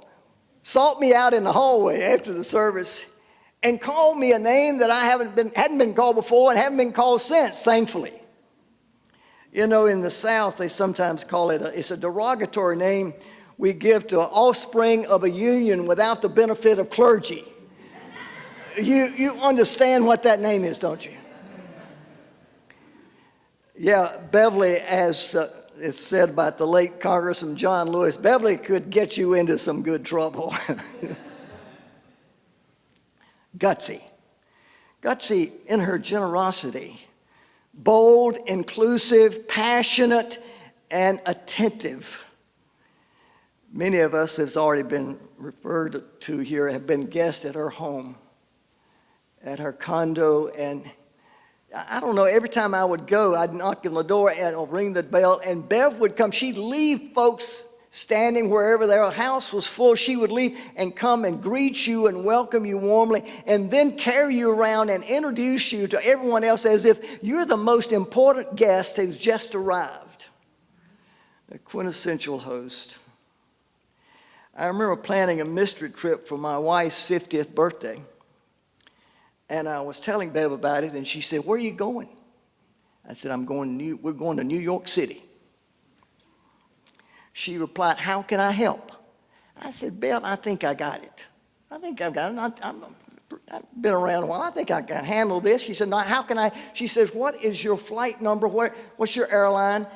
[SPEAKER 10] sought me out in the hallway after the service and called me a name that I hadn't been called before and haven't been called since, thankfully. You know, in the South, they sometimes call it's a derogatory name we give to an offspring of a union without the benefit of clergy. You understand what that name is, don't you? Yeah, Beverly, as it's said about the late Congressman John Lewis, Beverly could get you into some good trouble. Gutsy in her generosity, bold, inclusive, passionate, and attentive. Many of us, as already been referred to here, have been guests at her home, at her condo, and I don't know, every time I would go, I'd knock on the door and I'd ring the bell, and Bev would come. She'd leave folks standing wherever their house was full. She would leave and come and greet you and welcome you warmly, and then carry you around and introduce you to everyone else as if you're the most important guest who's just arrived. A quintessential host. I remember planning a mystery trip for my wife's 50th birthday. And I was telling Bev about it, and she said, "Where are you going?" I said, we're going to New York City. She replied, "How can I help?" I said, "Bev, I think I got it. I think I've got it. I've been around a while. I think I can handle this." She said, "No, how can I?" She says, "What is your flight number? What's your airline?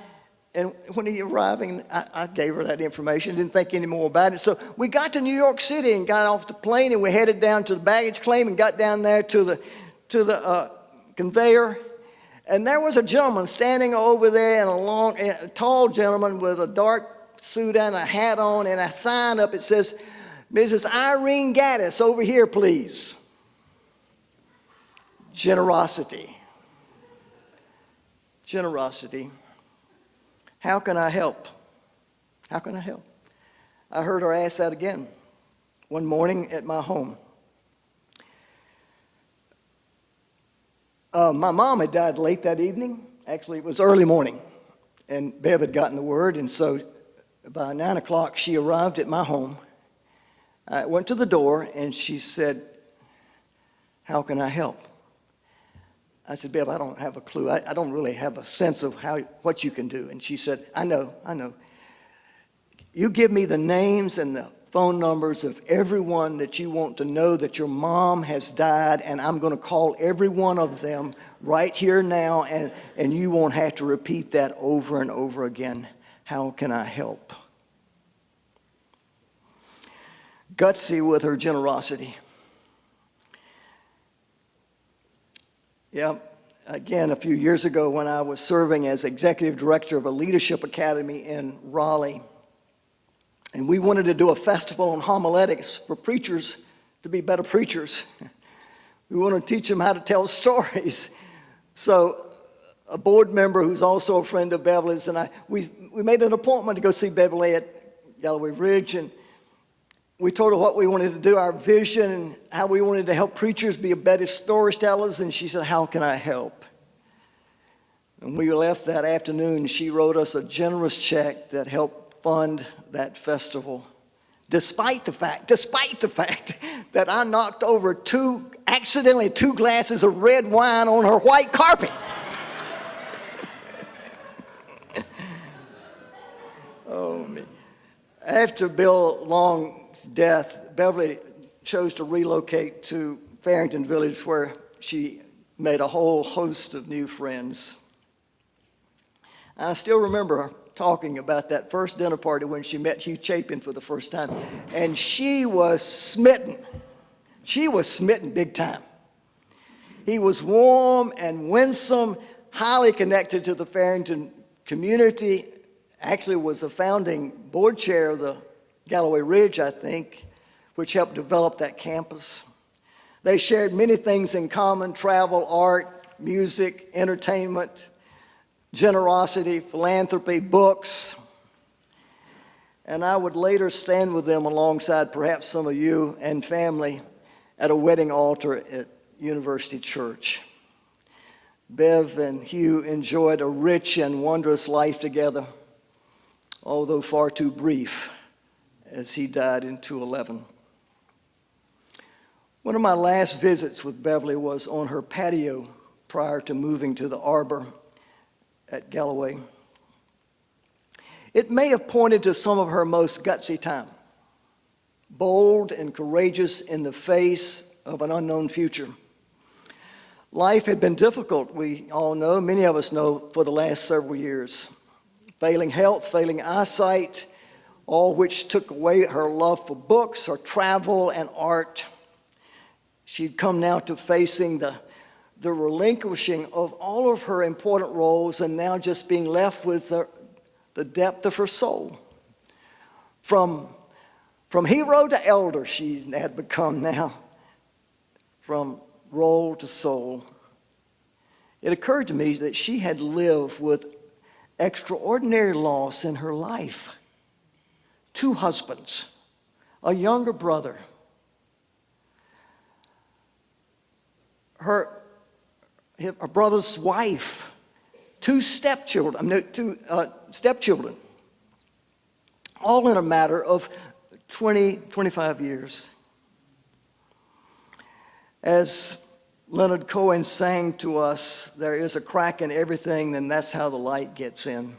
[SPEAKER 10] And when are you arriving?" I gave her that information, didn't think any more about it. So we got to New York City and got off the plane, and we headed down to the baggage claim and got down there to the conveyor. And there was a gentleman standing over there, a tall gentleman with a dark suit and a hat on, and a sign up. It says, "Mrs. Irene Gaddis, over here, please." Generosity. Generosity. How can I help? How can I help? I heard her ask that again one morning at my home. My mom had died late that evening. Actually, it was early morning, and Bev had gotten the word, and so by 9 o'clock, she arrived at my home. I went to the door, and she said, "How can I help?" I said, "Bev, I don't have a clue. I don't really have a sense of what you can do." And she said, I know. You give me the names and the phone numbers of everyone that you want to know that your mom has died, and I'm going to call every one of them right here now, and you won't have to repeat that over and over again. How can I help?" Gutsy with her generosity. Yeah, again, a few years ago when I was serving as executive director of a leadership academy in Raleigh, and we wanted to do a festival on homiletics for preachers to be better preachers. We wanted to teach them how to tell stories. So a board member who's also a friend of Beverly's and we made an appointment to go see Beverly at Galloway Ridge, and we told her what we wanted to do, our vision, and how we wanted to help preachers be better storytellers, and she said, "How can I help?" And we left that afternoon. She wrote us a generous check that helped fund that festival, despite the fact that I knocked over accidentally two glasses of red wine on her white carpet. Oh, man. After Bill Long's death, Beverly chose to relocate to Farrington Village, where she made a whole host of new friends. I still remember her talking about that first dinner party when she met Hugh Chapin for the first time, and she was smitten. She was smitten big time. He was warm and winsome, highly connected to the Farrington community, actually was a founding board chair of the Galloway Ridge, I think, which helped develop that campus. They shared many things in common: travel, art, music, entertainment, generosity, philanthropy, books. And I would later stand with them alongside perhaps some of you and family at a wedding altar at University Church. Bev and Hugh enjoyed a rich and wondrous life together, although far too brief, as he died in 2011. One of my last visits with Beverly was on her patio prior to moving to the arbor at Galloway. It may have pointed to some of her most gutsy time, bold and courageous in the face of an unknown future. Life had been difficult, we all know, many of us know, for the last several years. Failing health, failing eyesight, all which took away her love for books, her travel, and art. She'd come now to facing the relinquishing of all of her important roles and now just being left with the depth of her soul. From hero to elder, she had become now, from role to soul. It occurred to me that she had lived with extraordinary loss in her life. 2 husbands, a younger brother. Her brother's wife, 2 stepchildren, all in a matter of 20, 25 years. As Leonard Cohen sang to us, there is a crack in everything, and that's how the light gets in.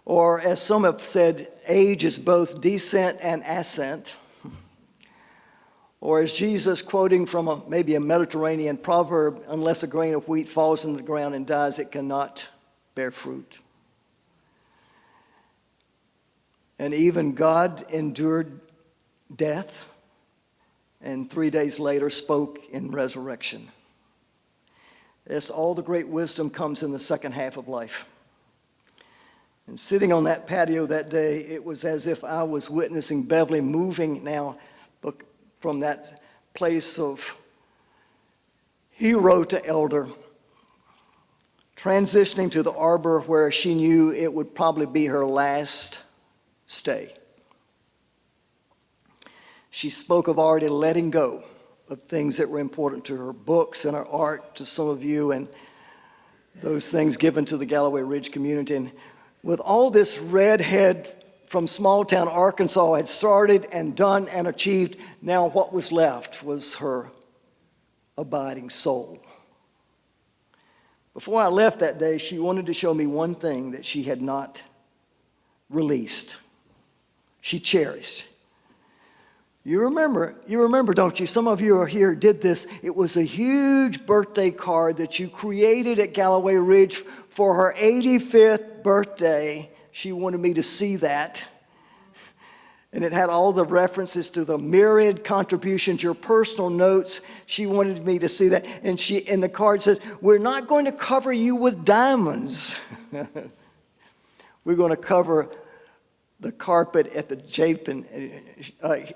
[SPEAKER 10] Or as some have said, age is both descent and ascent. Or as Jesus, quoting from maybe a Mediterranean proverb, unless a grain of wheat falls into the ground and dies, it cannot bear fruit. And even God endured death and 3 days later spoke in resurrection. Yes, all the great wisdom comes in the second half of life. And sitting on that patio that day, it was as if I was witnessing Beverly moving now from that place of hero to elder, transitioning to the arbor where she knew it would probably be her last stay. She spoke of already letting go of things that were important to her, books and her art, to some of you, and those things given to the Galloway Ridge community. And with all this redhead from small town Arkansas had started and done and achieved, now what was left was her abiding soul. Before I left that day, she wanted to show me one thing that she had not released. She cherished. You remember, don't you? Some of you are here, did this. It was a huge birthday card that you created at Galloway Ridge for her 85th birthday. She wanted me to see that. And it had all the references to the myriad contributions, your personal notes. She wanted me to see that. And the card says, "We're not going to cover you with diamonds. We're going to cover the carpet at the Chapin,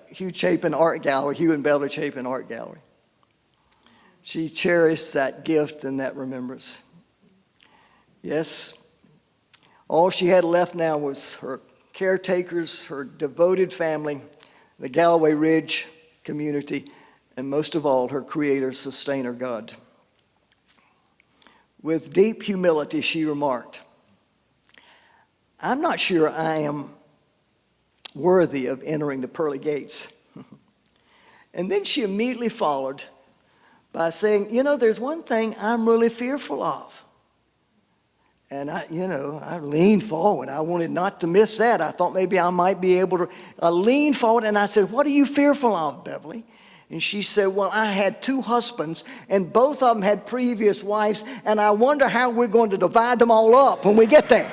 [SPEAKER 10] Hugh Chapin Art Gallery, Hugh and Beverly Chapin Art Gallery." She cherished that gift and that remembrance. Yes, all she had left now was her caretakers, her devoted family, the Galloway Ridge community, and most of all, her creator, sustainer, God. With deep humility, she remarked, "I'm not sure I am worthy of entering the pearly gates." And then she immediately followed by saying, "There's one thing I'm really fearful of." And I leaned forward. I wanted not to miss that. I thought maybe I might be able to. I leaned forward and I said, "What are you fearful of, Beverly?" And she said, "Well, I had 2 husbands, and both of them had previous wives, and I wonder how we're going to divide them all up when we get there."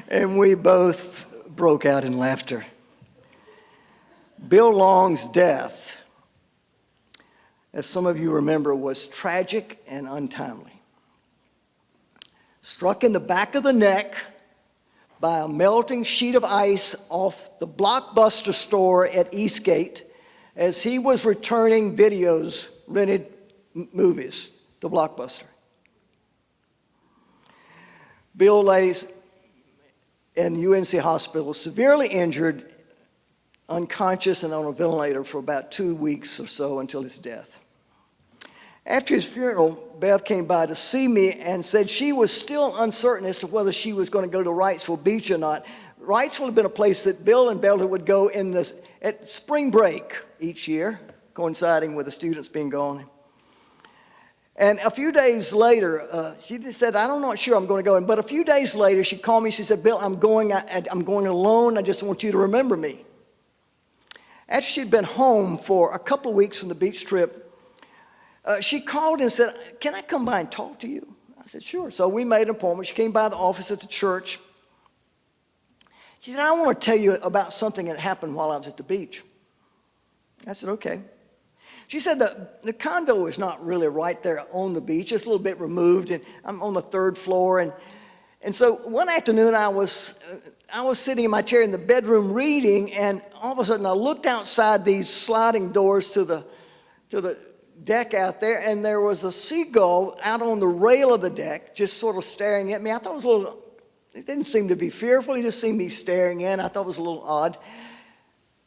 [SPEAKER 10] And we both broke out in laughter. Bill Long's death as some of you remember, was tragic and untimely. Struck in the back of the neck by a melting sheet of ice off the Blockbuster store at Eastgate as he was returning videos, rented movies, to Blockbuster. Bill lays in UNC Hospital, severely injured, unconscious, and on a ventilator for about 2 weeks or so until his death. After his funeral, Bev came by to see me and said she was still uncertain as to whether she was going to go to Wrightsville Beach or not. Wrightsville had been a place that Bill and Beverly would go at spring break each year, coinciding with the students being gone. And a few days later, she just said, I'm not sure I'm going to go. But a few days later, she called me. She said, Bill, I'm going alone. I just want you to remember me. After she'd been home for a couple of weeks from the beach trip, she called and said, can I come by and talk to you? I said, sure. So we made an appointment. She came by the office at the church. She said, I want to tell you about something that happened while I was at the beach. I said, okay. She said the condo is not really right there on the beach. It's a little bit removed, and I'm on the 3rd floor. And so one afternoon I was sitting in my chair in the bedroom reading, and all of a sudden I looked outside these sliding doors to the deck out there, and there was a seagull out on the rail of the deck just sort of staring at me. I thought it was it didn't seem to be fearful. He just seemed to be staring in. I thought it was a little odd.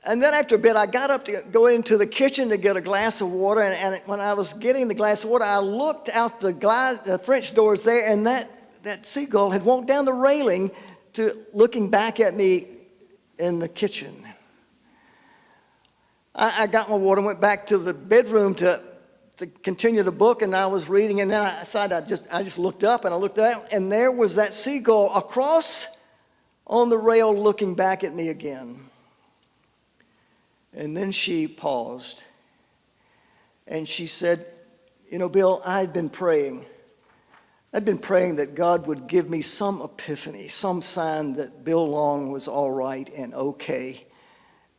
[SPEAKER 10] And then after a bit, I got up to go into the kitchen to get a glass of water, and when I was getting the glass of water, I looked out the French doors there, and that seagull had walked down the railing looking back at me in the kitchen. I got my water and went back to the bedroom to continue the book, and I was reading, and then I decided I just looked up, and I looked out, and there was that seagull across on the rail looking back at me again. And then she paused, and she said, you know, Bill, I'd been praying that God would give me some epiphany, some sign that Bill Long was all right and okay.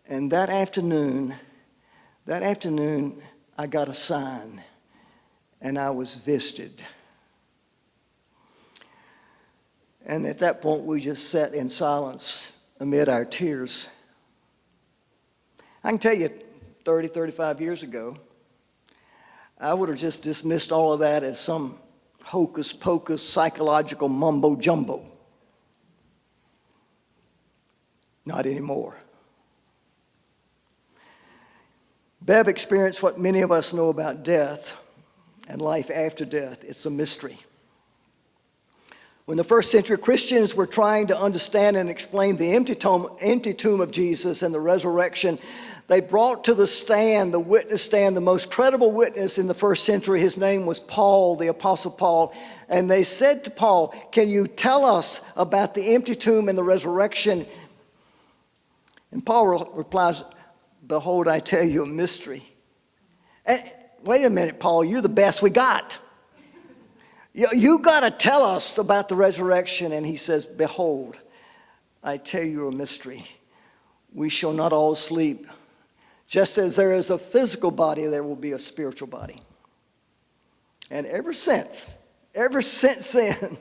[SPEAKER 10] And that afternoon, I got a sign, and I was visited. And at that point, we just sat in silence amid our tears. I can tell you, 30, 35 years ago, I would have just dismissed all of that as some hocus-pocus psychological mumbo-jumbo. Not anymore. Bev experienced what many of us know about death and life after death. It's a mystery. When the first century Christians were trying to understand and explain the empty tomb of Jesus and the resurrection, they brought to the witness stand, the most credible witness in the first century. His name was Paul, the Apostle Paul. And they said to Paul, can you tell us about the empty tomb and the resurrection? And Paul replies, behold, I tell you a mystery. And wait a minute, Paul, you're the best we got. You got to tell us about the resurrection. And he says, behold, I tell you a mystery. We shall not all sleep. Just as there is a physical body, there will be a spiritual body. And ever since then,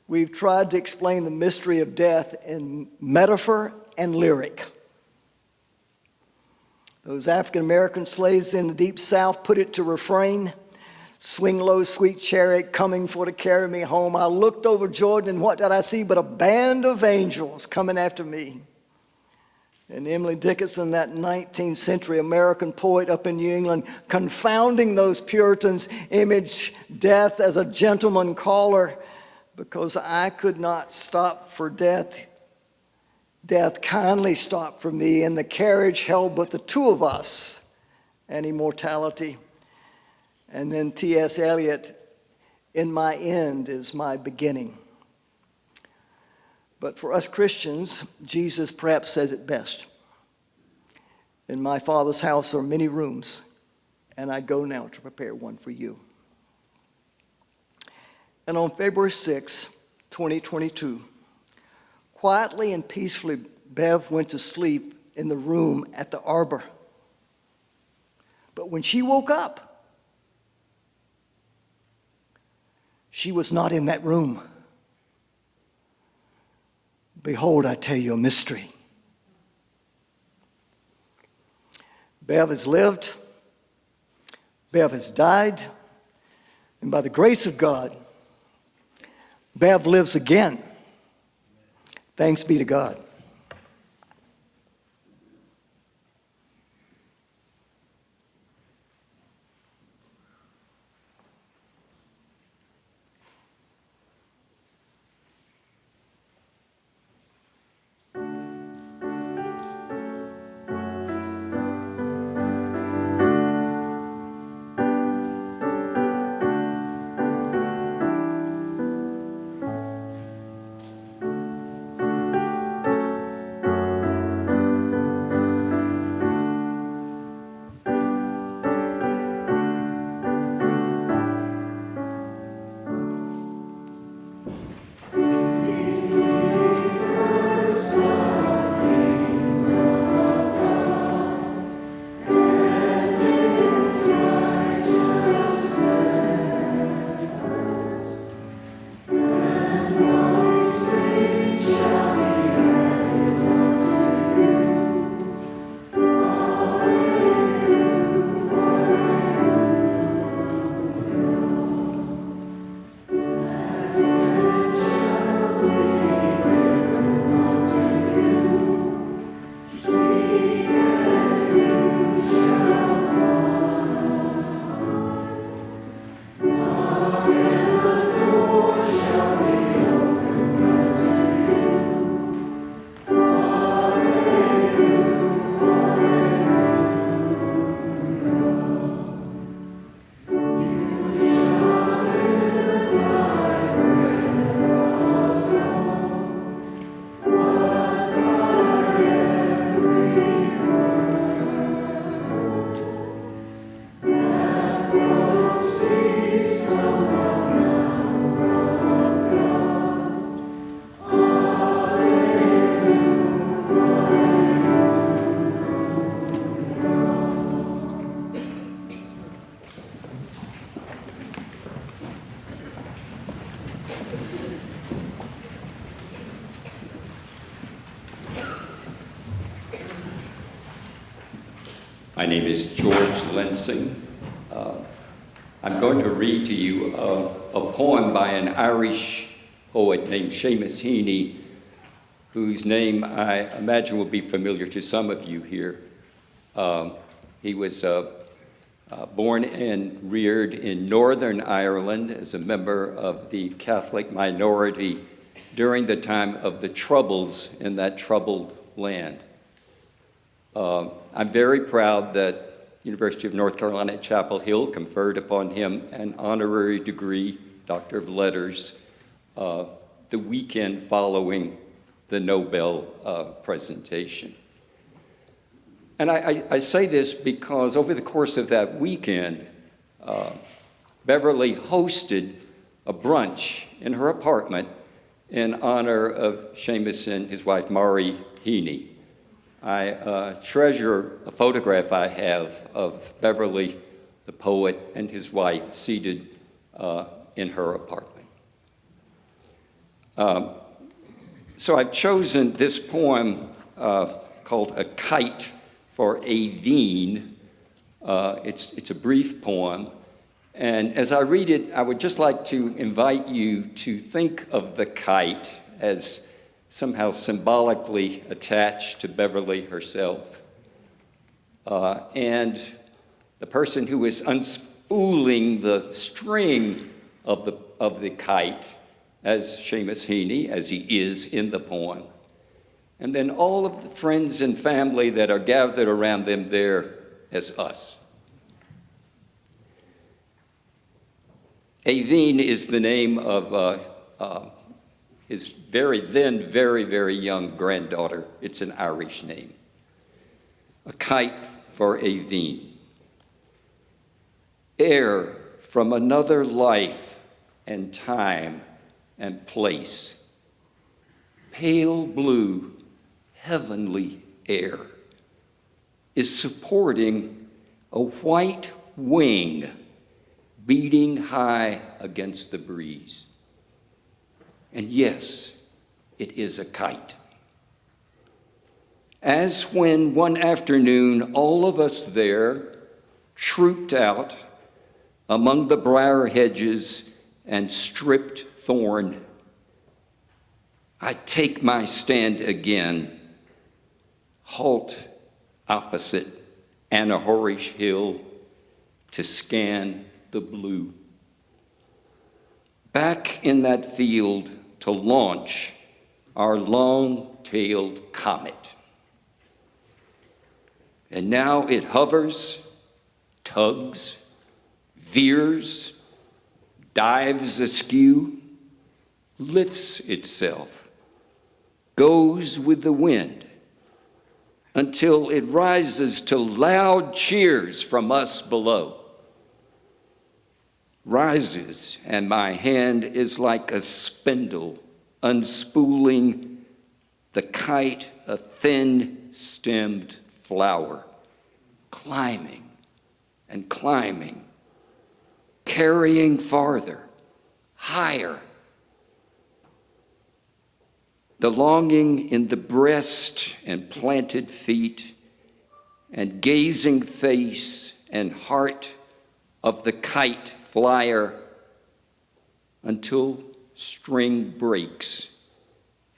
[SPEAKER 10] we've tried to explain the mystery of death in metaphor and lyric. Those African American slaves in the deep South put it to refrain. Swing low, sweet chariot, coming for to carry me home. I looked over Jordan, and what did I see but a band of angels coming after me? And Emily Dickinson, that 19th century American poet up in New England, confounding those Puritans, imaged death as a gentleman caller, because I could not stop for death. Death kindly stopped for me, and the carriage held but the two of us and immortality. And then T.S. Eliot, in my end is my beginning. But for us Christians, Jesus perhaps says it best. In my Father's house are many rooms, and I go now to prepare one for you. And on February 6, 2022, quietly and peacefully, Bev went to sleep in the room at the Arbor. But when she woke up, she was not in that room. Behold, I tell you a mystery. Bev has lived, Bev has died, and by the grace of God, Bev lives again. Thanks be to God.
[SPEAKER 11] My name is George Lansing. I'm going to read to you a poem by an Irish poet named Seamus Heaney, whose name I imagine will be familiar to some of you here. He was born and reared in Northern Ireland as a member of the Catholic minority during the time of the Troubles in that troubled land. I'm very proud that University of North Carolina at Chapel Hill conferred upon him an honorary degree, Doctor of Letters, the weekend following the Nobel presentation. And I say this because over the course of that weekend, Beverly hosted a brunch in her apartment in honor of Seamus and his wife, Mari Heaney. I treasure a photograph I have of Beverly, the poet, and his wife seated in her apartment. So I've chosen this poem called A Kite for Aveen. It's a brief poem. And as I read it, I would just like to invite you to think of the kite as somehow symbolically attached to Beverly herself. And the person who is unspooling the string of the kite as Seamus Heaney, as he is in the poem. And then all of the friends and family that are gathered around them there as us. Aveen is the name of his very young granddaughter. It's an Irish name. A kite for Aveen. Air from another life and time and place. Pale blue, heavenly air is supporting a white wing beating high against the breeze. And yes, it is a kite. As when one afternoon all of us there trooped out among the briar hedges and stripped thorn, I take my stand again, halt opposite Anahorish Hill to scan the blue. Back in that field to launch our long-tailed comet. And now it hovers, tugs, veers, dives askew, lifts itself, goes with the wind, until it rises to loud cheers from us below. Rises, and my hand is like a spindle unspooling the kite, a thin-stemmed flower, climbing and climbing, carrying farther, higher. The longing in the breast and planted feet and gazing face and heart of the kite flyer until string breaks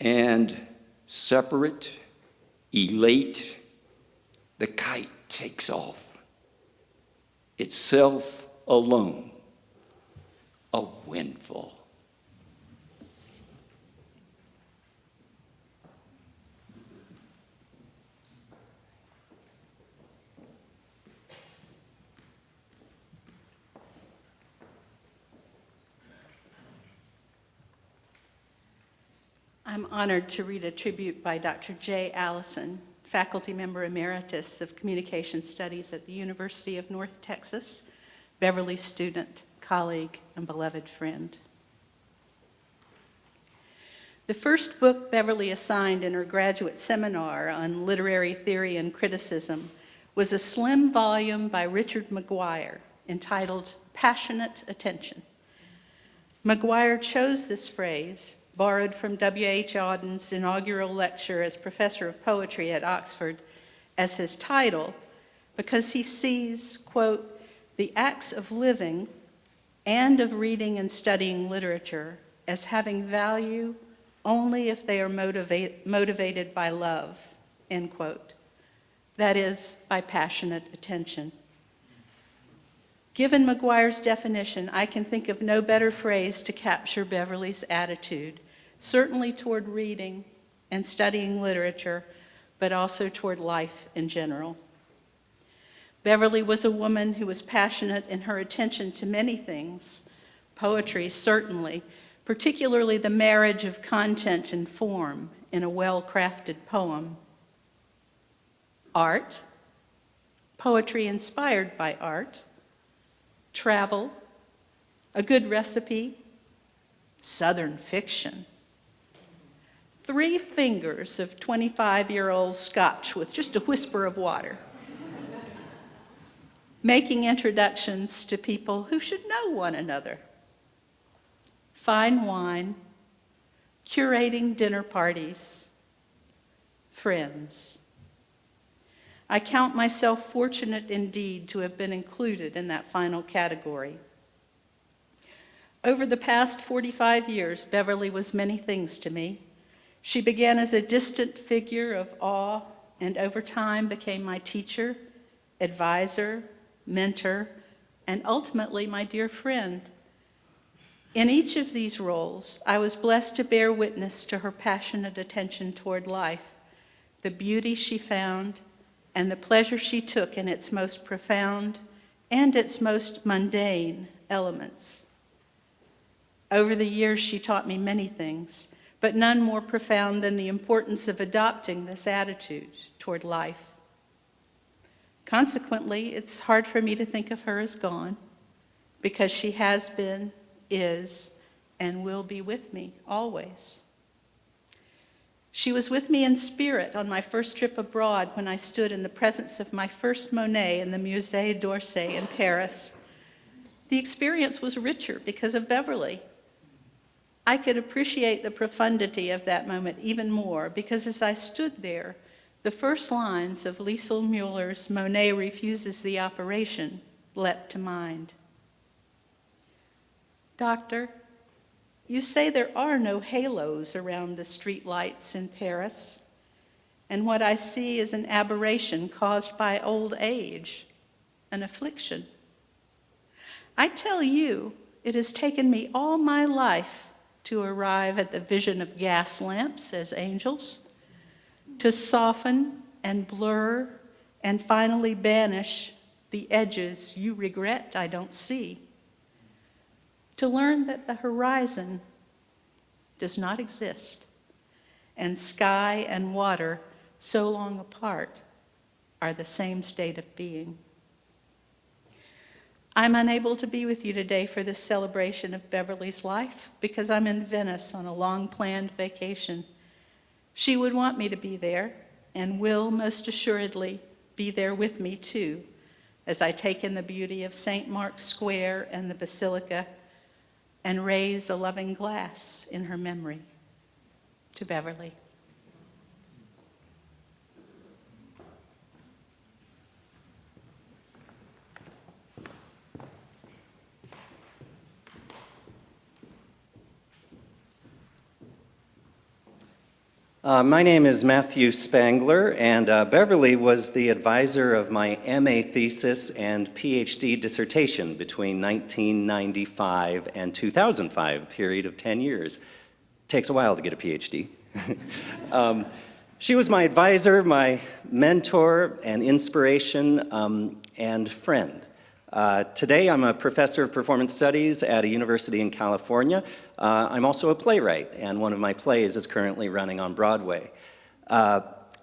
[SPEAKER 11] and separate, elate, the kite takes off, itself alone, a windfall.
[SPEAKER 3] I'm honored to read a tribute by Dr. J. Allison, faculty member emeritus of Communication Studies at the University of North Texas, Beverly student, colleague, and beloved friend. The first book Beverly assigned in her graduate seminar on literary theory and criticism was a slim volume by Richard McGuire entitled Passionate Attention. McGuire chose this phrase, borrowed from W.H. Auden's inaugural lecture as professor of poetry at Oxford, as his title because he sees, quote, the acts of living and of reading and studying literature as having value only if they are motivated by love, end quote. That is, by passionate attention. Given McGuire's definition, I can think of no better phrase to capture Beverly's attitude, certainly toward reading and studying literature, but also toward life in general. Beverly was a woman who was passionate in her attention to many things, poetry certainly, particularly the marriage of content and form in a well-crafted poem. Art, poetry inspired by art, travel, a good recipe, Southern fiction. 3 fingers of 25-year-old scotch with just a whisper of water. Making introductions to people who should know one another. Fine wine, curating dinner parties, friends. I count myself fortunate indeed to have been included in that final category. Over the past 45 years, Beverly was many things to me. She began as a distant figure of awe and over time became my teacher, advisor, mentor, and ultimately my dear friend. In each of these roles, I was blessed to bear witness to her passionate attention toward life, the beauty she found, and the pleasure she took in its most profound and its most mundane elements. Over the years, she taught me many things, but none more profound than the importance of adopting this attitude toward life. Consequently, it's hard for me to think of her as gone, because she has been, is, and will be with me always. She was with me in spirit on my first trip abroad when I stood in the presence of my first Monet in the Musée d'Orsay in Paris. The experience was richer because of Beverly. I could appreciate the profundity of that moment even more because as I stood there, the first lines of Liesl Mueller's Monet Refuses the Operation leapt to mind. Doctor, you say there are no halos around the streetlights in Paris, and what I see is an aberration caused by old age, an affliction. I tell you, it has taken me all my life to arrive at the vision of gas lamps as angels, to soften and blur and finally banish the edges you regret I don't see, to learn that the horizon does not exist, and sky and water, so long apart, are the same state of being. I'm unable to be with you today for this celebration of Beverly's life because I'm in Venice on a long-planned vacation. She would want me to be there, and will most assuredly be there with me too, as I take in the beauty of St. Mark's Square and the Basilica and raise a loving glass in her memory. To Beverly.
[SPEAKER 12] My name is Matthew Spangler, and Beverly was the advisor of my MA thesis and PhD dissertation between 1995 and 2005, a period of 10 years. Takes a while to get a PhD. She was my advisor, my mentor, and inspiration, and friend. Today, I'm a professor of performance studies at a university in California. I'm also a playwright, and one of my plays is currently running on Broadway.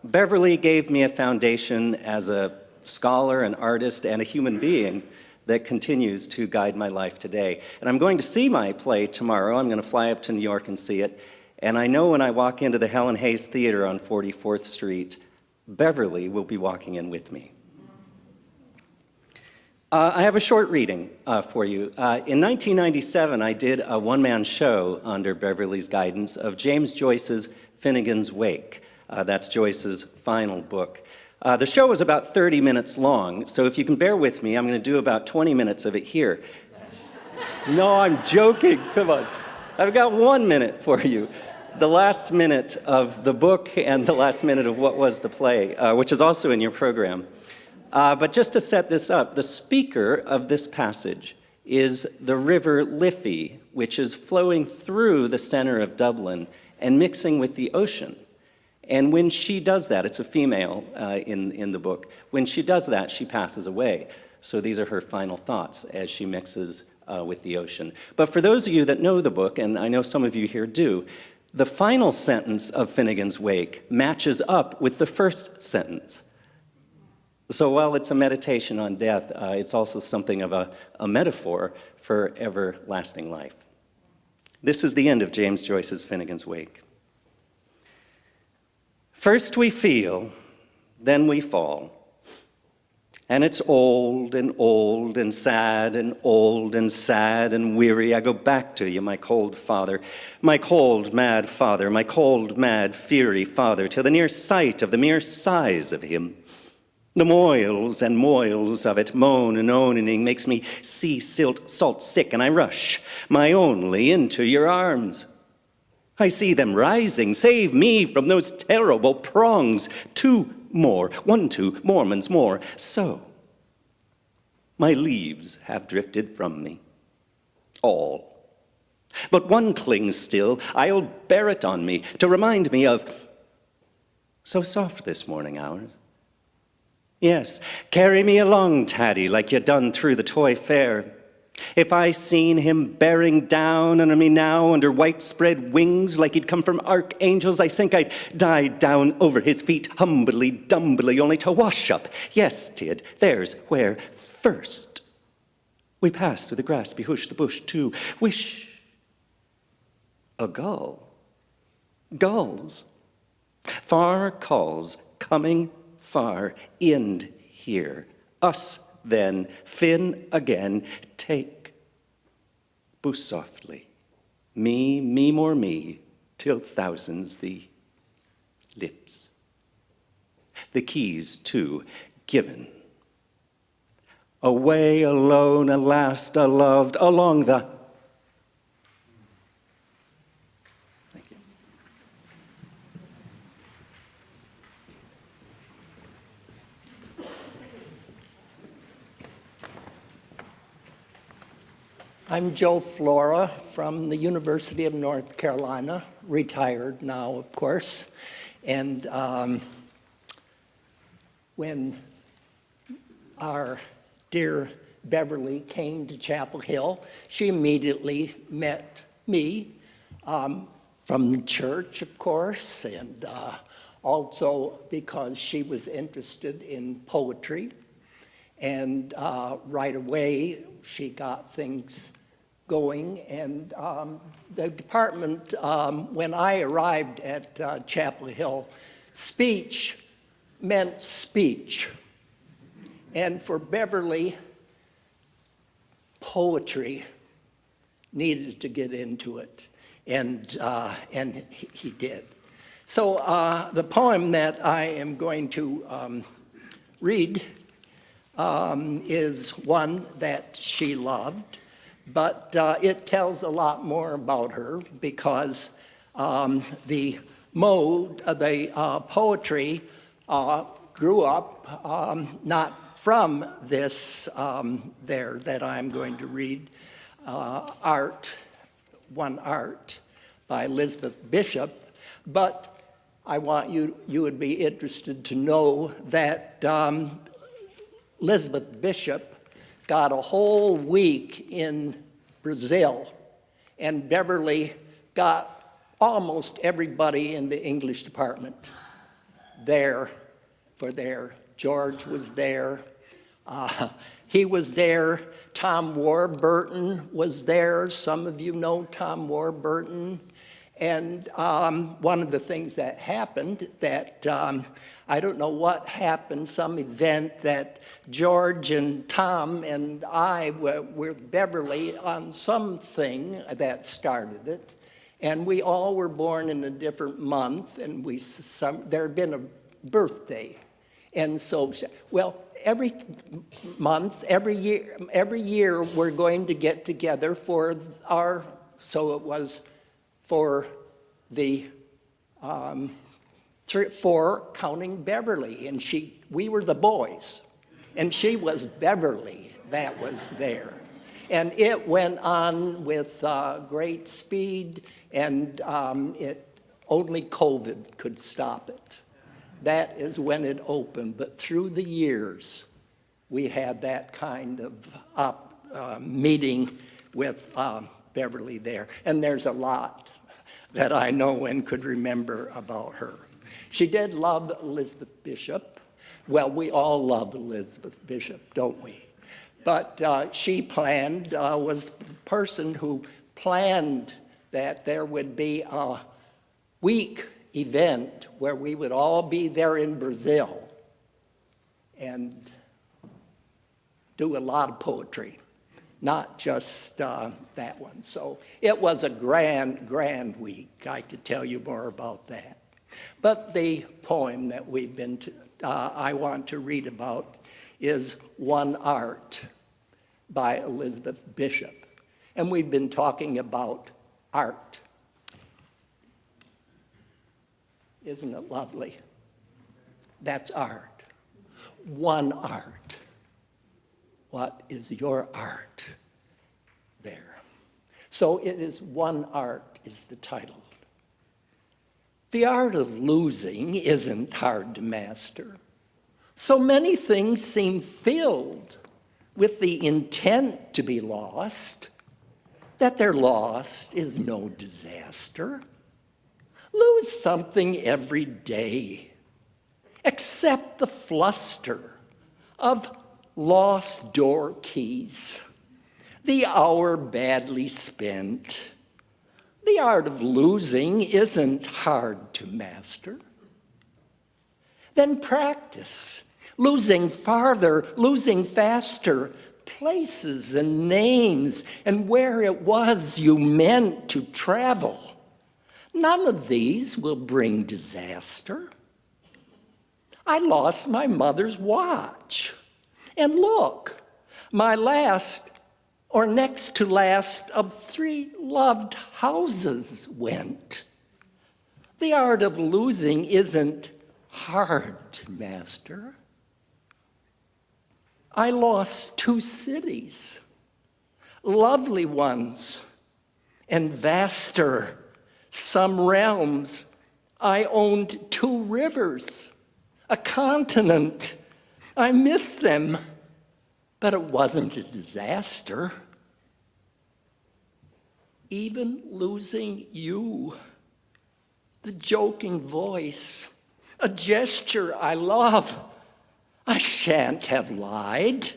[SPEAKER 12] Beverly gave me a foundation as a scholar, an artist, and a human being that continues to guide my life today. And I'm going to see my play tomorrow. I'm going to fly up to New York and see it. And I know when I walk into the Helen Hayes Theater on 44th Street, Beverly will be walking in with me. I have a short reading for you. In 1997, I did a one-man show under Beverly's guidance of James Joyce's Finnegan's Wake. That's Joyce's final book. The show was about 30 minutes long, so if you can bear with me, I'm going to do about 20 minutes of it here. No, I'm joking. Come on. I've got 1 minute for you. The last minute of the book and the last minute of what was the play, which is also in your program. But just to set this up, the speaker of this passage is the River Liffey, which is flowing through the center of Dublin and mixing with the ocean. And when she does that, it's a female in the book, when she does that, she passes away. So these are her final thoughts as she mixes with the ocean. But for those of you that know the book, and I know some of you here do, the final sentence of Finnegan's Wake matches up with the first sentence. So while it's a meditation on death, it's also something of a metaphor for everlasting life. This is the end of James Joyce's Finnegan's Wake. First we feel, then we fall. And it's old and sad and old and sad and weary. I go back to you, my cold father, my cold, mad father, my cold, mad, fiery father, to the near sight of the mere size of him. The moils and moils of it, moan and onaning, makes me sea salt sick, and I rush, my only, into your arms. I see them rising. Save me from those terrible prongs. 2 more, 1, 2, Mormons more. So, my leaves have drifted from me. All. But one clings still. I'll bear it on me to remind me of so soft this morning hours. Yes, carry me along, Taddy, like you done through the toy fair. If I seen him bearing down on me now under white spread wings like he'd come from archangels, I think I'd die down over his feet, humbly, dumbly, only to wash up. Yes, Tid, there's where first we pass through the grass, behush the bush, to wish a gull. Gulls. Far calls, coming far, end here. Us then, fin again, take. Boost softly, me more me, till thousands thee. Lips. The keys, too, given. Away alone, alas, loved, along the... Thank you.
[SPEAKER 13] I'm Joe Flora from the University of North Carolina, retired now, of course. And when our dear Beverly came to Chapel Hill, she immediately met me from the church, of course, and also because she was interested in poetry. And right away, she got things going. And the department, when I arrived at Chapel Hill, speech meant speech. And for Beverly, poetry needed to get into it, and he did. So the poem that I am going to read is one that she loved, but it tells a lot more about her because the poetry grew up not from this there that I'm going to read, One Art by Elizabeth Bishop, but I want you would be interested to know that Elizabeth Bishop got a whole week in Brazil, and Beverly got almost everybody in the English department there for their. George was there. He was there. Tom Warburton was there. Some of you know Tom Warburton. And one of the things that happened that, I don't know what happened, some event that George and Tom and I were Beverly on something that started it. And we all were born in a different month, and there had been a birthday. And so, well, every month, every year we're going to get together for so it was for the, for counting Beverly, and we were the boys, and she was Beverly that was there. And it went on with great speed, and only COVID could stop it. That is when it opened, but through the years, we had that kind of meeting with Beverly there. And there's a lot that I know and could remember about her. She did love Elizabeth Bishop. Well, we all love Elizabeth Bishop, don't we? But she planned, was the person who planned that there would be a week event where we would all be there in Brazil and do a lot of poetry, not just that one. So it was a grand week. I could tell you more about that. But the poem that I want to read about is One Art by Elizabeth Bishop. And we've been talking about art. Isn't it lovely? That's art. One art. What is your art there? So it is One Art is the title. The art of losing isn't hard to master. So many things seem filled with the intent to be lost, that their loss is no disaster. Lose something every day. Accept the fluster of lost door keys, the hour badly spent. The art of losing isn't hard to master. Then practice, losing farther, losing faster, places and names and where it was you meant to travel. None of these will bring disaster. I lost my mother's watch. And look, my last or next to last of 3 loved houses went. The art of losing isn't hard to master. I lost 2 cities, lovely ones, and vaster, some realms. I owned 2 rivers, a continent. I miss them, but it wasn't a disaster. Even losing you, the joking voice, a gesture I love, I shan't have lied.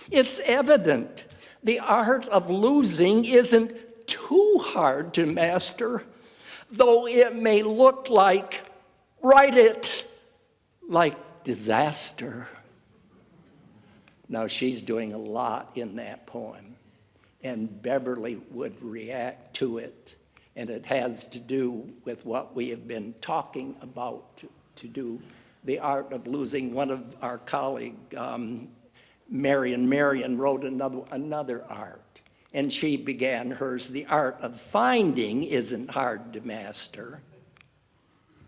[SPEAKER 13] It's evident the art of losing isn't too hard to master, though it may look like, write it, like disaster. Now, she's doing a lot in that poem, and Beverly would react to it, and it has to do with what we have been talking about, to do the art of losing. One of our colleagues, Marion wrote another art, and she began hers. The art of finding isn't hard to master,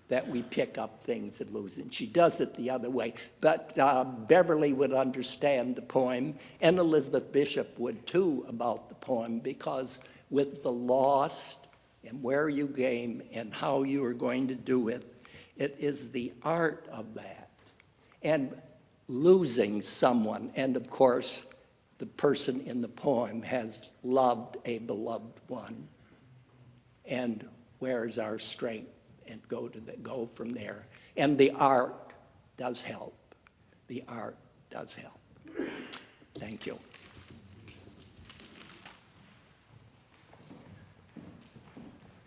[SPEAKER 13] that we pick up things and lose, and she does it the other way. But Beverly would understand the poem, and Elizabeth Bishop would too about the poem, because with the lost and where you came and how you are going to do it, it is the art of that. And losing someone, and of course, the person in the poem has loved a beloved one. And where's our strength? And go from there. And the art does help. The art does help. Thank you.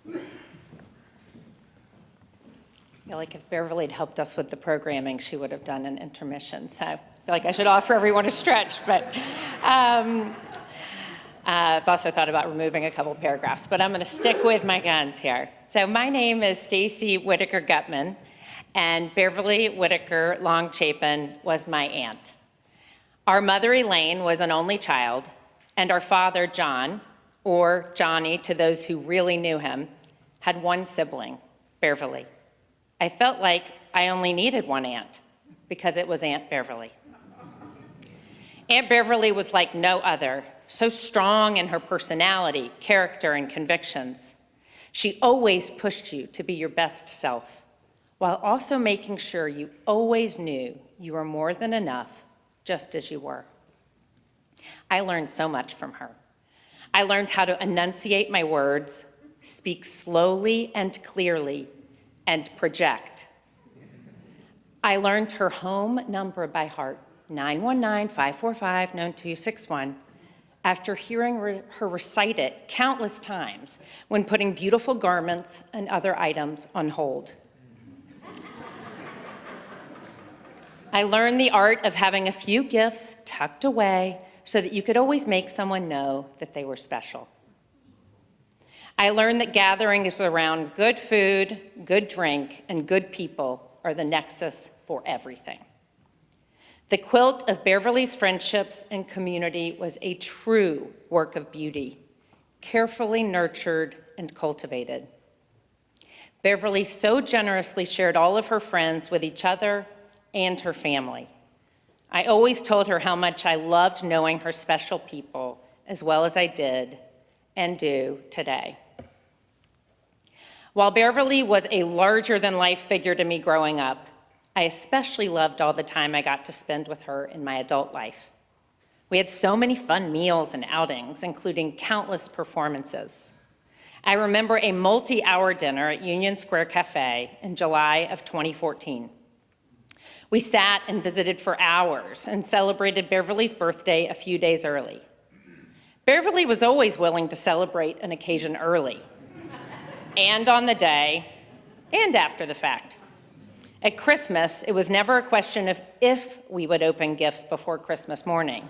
[SPEAKER 14] I feel like if Beverly had helped us with the programming, she would have done an intermission. So I feel like I should offer everyone a stretch, but I've also thought about removing a couple paragraphs, but I'm going to stick with my guns here. So my name is Stacy Whitaker Gutman, and Beverly Whitaker Long Chapin was my aunt. Our mother, Elaine, was an only child, and our father, John, or Johnny to those who really knew him, had one sibling, Beverly. I felt like I only needed one aunt, because it was Aunt Beverly. Aunt Beverly was like no other, so strong in her personality, character, and convictions. She always pushed you to be your best self, while also making sure you always knew you were more than enough, just as you were. I learned so much from her. I learned how to enunciate my words, speak slowly and clearly, and project. I learned her home number by heart, 919-545-9261, after hearing her recite it countless times when putting beautiful garments and other items on hold. I learned the art of having a few gifts tucked away so that you could always make someone know that they were special. I learned that gatherings around good food, good drink, and good people are the nexus for everything. The quilt of Beverly's friendships and community was a true work of beauty, carefully nurtured and cultivated. Beverly so generously shared all of her friends with each other and her family. I always told her how much I loved knowing her special people as well as I did and do today. While Beverly was a larger-than-life figure to me growing up, I especially loved all the time I got to spend with her in my adult life. We had so many fun meals and outings, including countless performances. I remember a multi-hour dinner at Union Square Cafe in July of 2014. We sat and visited for hours and celebrated Beverly's birthday a few days early. Beverly was always willing to celebrate an occasion early, and on the day, and after the fact. At Christmas, it was never a question of if we would open gifts before Christmas morning.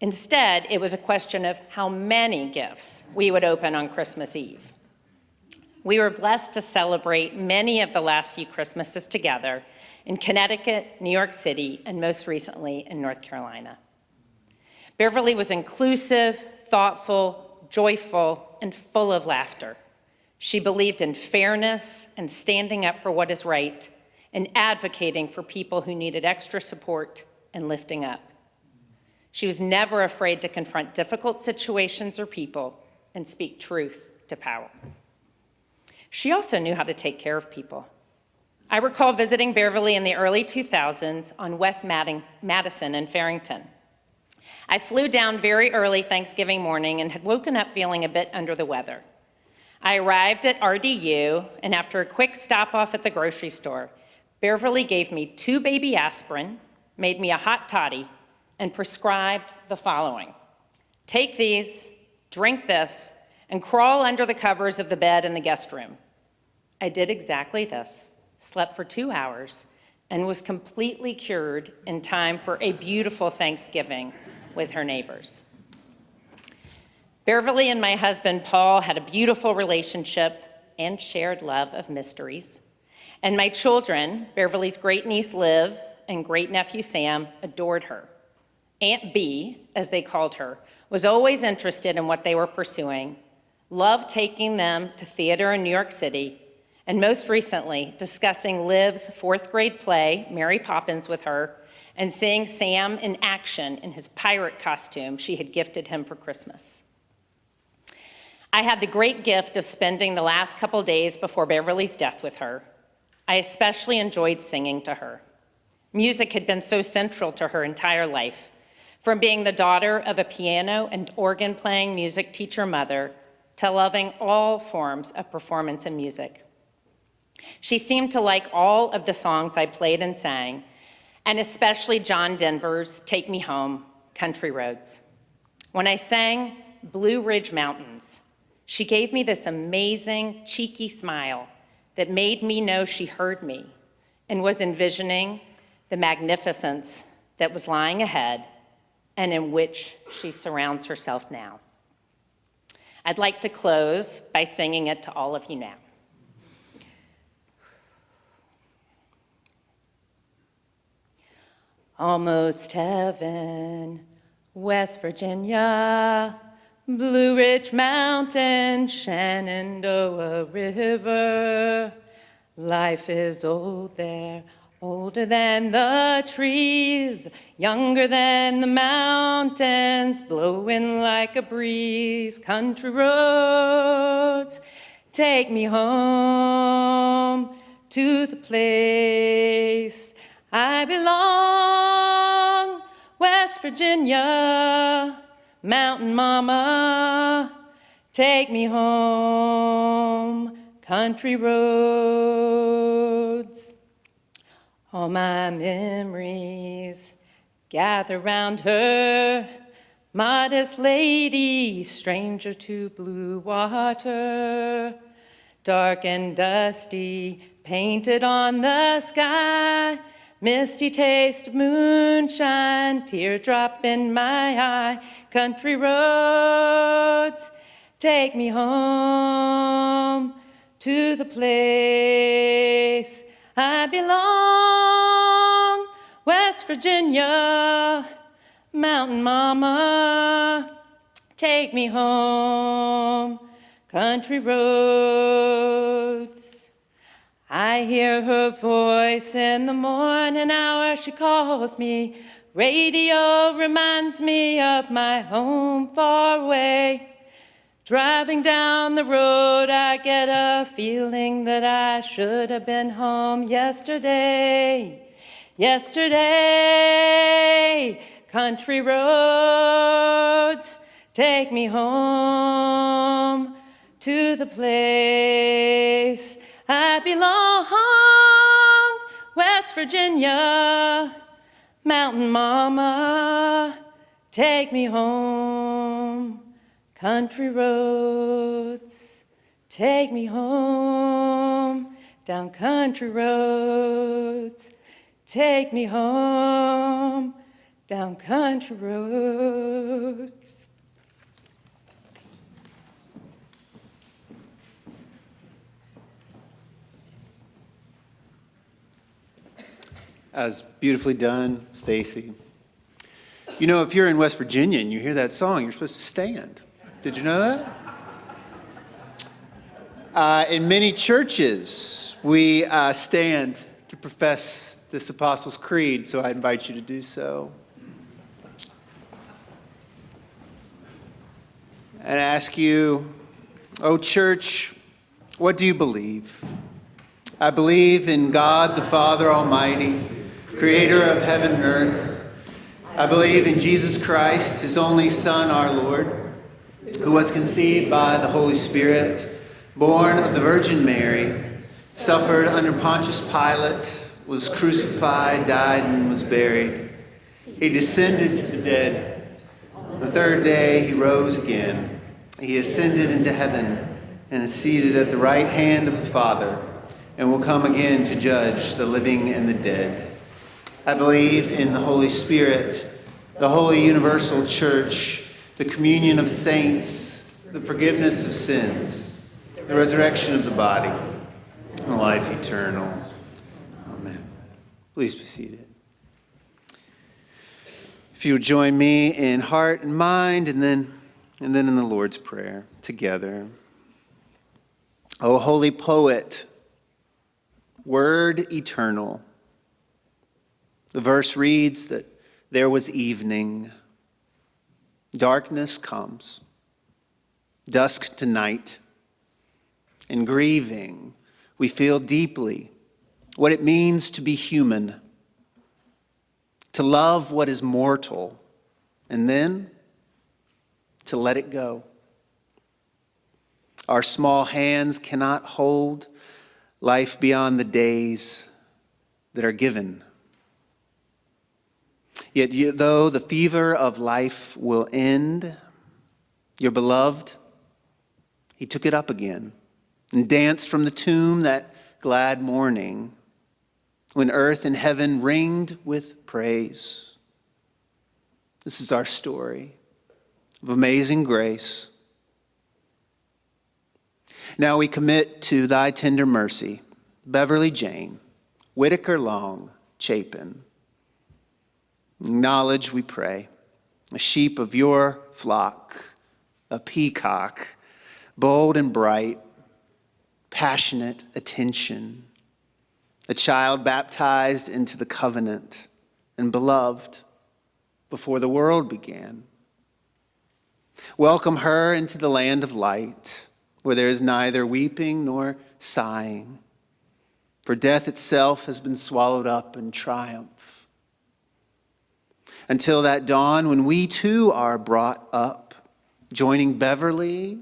[SPEAKER 14] Instead, it was a question of how many gifts we would open on Christmas Eve. We were blessed to celebrate many of the last few Christmases together in Connecticut, New York City, and most recently in North Carolina. Beverly was inclusive, thoughtful, joyful, and full of laughter. She believed in fairness and standing up for what is right and advocating for people who needed extra support and lifting up. She was never afraid to confront difficult situations or people and speak truth to power. She also knew how to take care of people. I recall visiting Beverly in the early 2000s on West Madison and Farrington. I flew down very early Thanksgiving morning and had woken up feeling a bit under the weather. I arrived at RDU, and after a quick stop off at the grocery store, Beverly gave me 2 baby aspirin, made me a hot toddy, and prescribed the following: take these, drink this, and crawl under the covers of the bed in the guest room. I did exactly this, slept for 2 hours, and was completely cured in time for a beautiful Thanksgiving with her neighbors. Beverly and my husband, Paul, had a beautiful relationship and shared love of mysteries. And my children, Beverly's great niece Liv and great nephew Sam, adored her. Aunt B, as they called her, was always interested in what they were pursuing, loved taking them to theater in New York City, and most recently, discussing Liv's 4th grade play, Mary Poppins, with her, and seeing Sam in action in his pirate costume she had gifted him for Christmas. I had the great gift of spending the last couple days before Beverly's death with her. I especially enjoyed singing to her. Music had been so central to her entire life, from being the daughter of a piano and organ-playing music teacher mother to loving all forms of performance and music. She seemed to like all of the songs I played and sang, and especially John Denver's Take Me Home, Country Roads. When I sang Blue Ridge Mountains, she gave me this amazing, cheeky smile that made me know she heard me and was envisioning the magnificence that was lying ahead and in which she surrounds herself now. I'd like to close by singing it to all of you now. Almost heaven, West Virginia, Blue Ridge Mountain, Shenandoah River. Life is old there, older than the trees, younger than the mountains, blowing like a breeze. Country roads, take me home to the place I belong. West Virginia, Mountain Mama, take me home. Country roads. All my memories gather round her, modest lady, stranger to blue water, dark and dusty, painted on the sky, misty taste of moonshine, teardrop in my eye. Country roads, take me home to the place I belong. West Virginia, Mountain Mama, take me home. Country roads. I hear her voice in the morning hour, she calls me. Radio reminds me of my home far away. Driving down the road, I get a feeling that I should have been home yesterday. Yesterday, country roads, take me home to the place I belong. West Virginia, Mountain Mama, take me home. Country roads, take me home.
[SPEAKER 15] down country roads. Take me home, down country roads.
[SPEAKER 1] That was beautifully done, Stacy. You know, if you're in West Virginia and you hear that song, you're supposed to stand. Did you know that? In many churches, we stand to profess this Apostles' Creed, so I invite you to do so. And ask you, oh church, what do you believe? I believe in God the Father Almighty, creator of heaven and earth. I believe in Jesus Christ, his only Son, our Lord, who was conceived by the Holy Spirit, born of the Virgin Mary, suffered under Pontius Pilate, was crucified, died, and was buried. He descended to the dead. The third day he rose again. He ascended into heaven and is seated at the right hand of the Father, and will come again to judge the living and the dead. I believe in the Holy Spirit, the holy universal church, the communion of saints, the forgiveness of sins, the resurrection of the body, and life eternal. Amen. Please be seated. If you would join me in heart and mind, and then in the Lord's Prayer together. O holy poet, word eternal. The verse reads that there was evening, darkness comes, dusk to night, and grieving, we feel deeply what it means to be human, to love what is mortal, and then to let it go. Our small hands cannot hold life beyond the days that are given. Yet though the fever of life will end, your beloved, he took it up again and danced from the tomb that glad morning when earth and heaven ringed with praise. This is our story of amazing grace. Now we commit to thy tender mercy, Beverly Jane, Whitaker Long, Chapin. Acknowledge, we pray, a sheep of your flock, a peacock, bold and bright, passionate attention, a child baptized into the covenant and beloved before the world began. Welcome her into the land of light, where there is neither weeping nor sighing, for death itself has been swallowed up in triumph. Until that dawn when we too are brought up, joining Beverly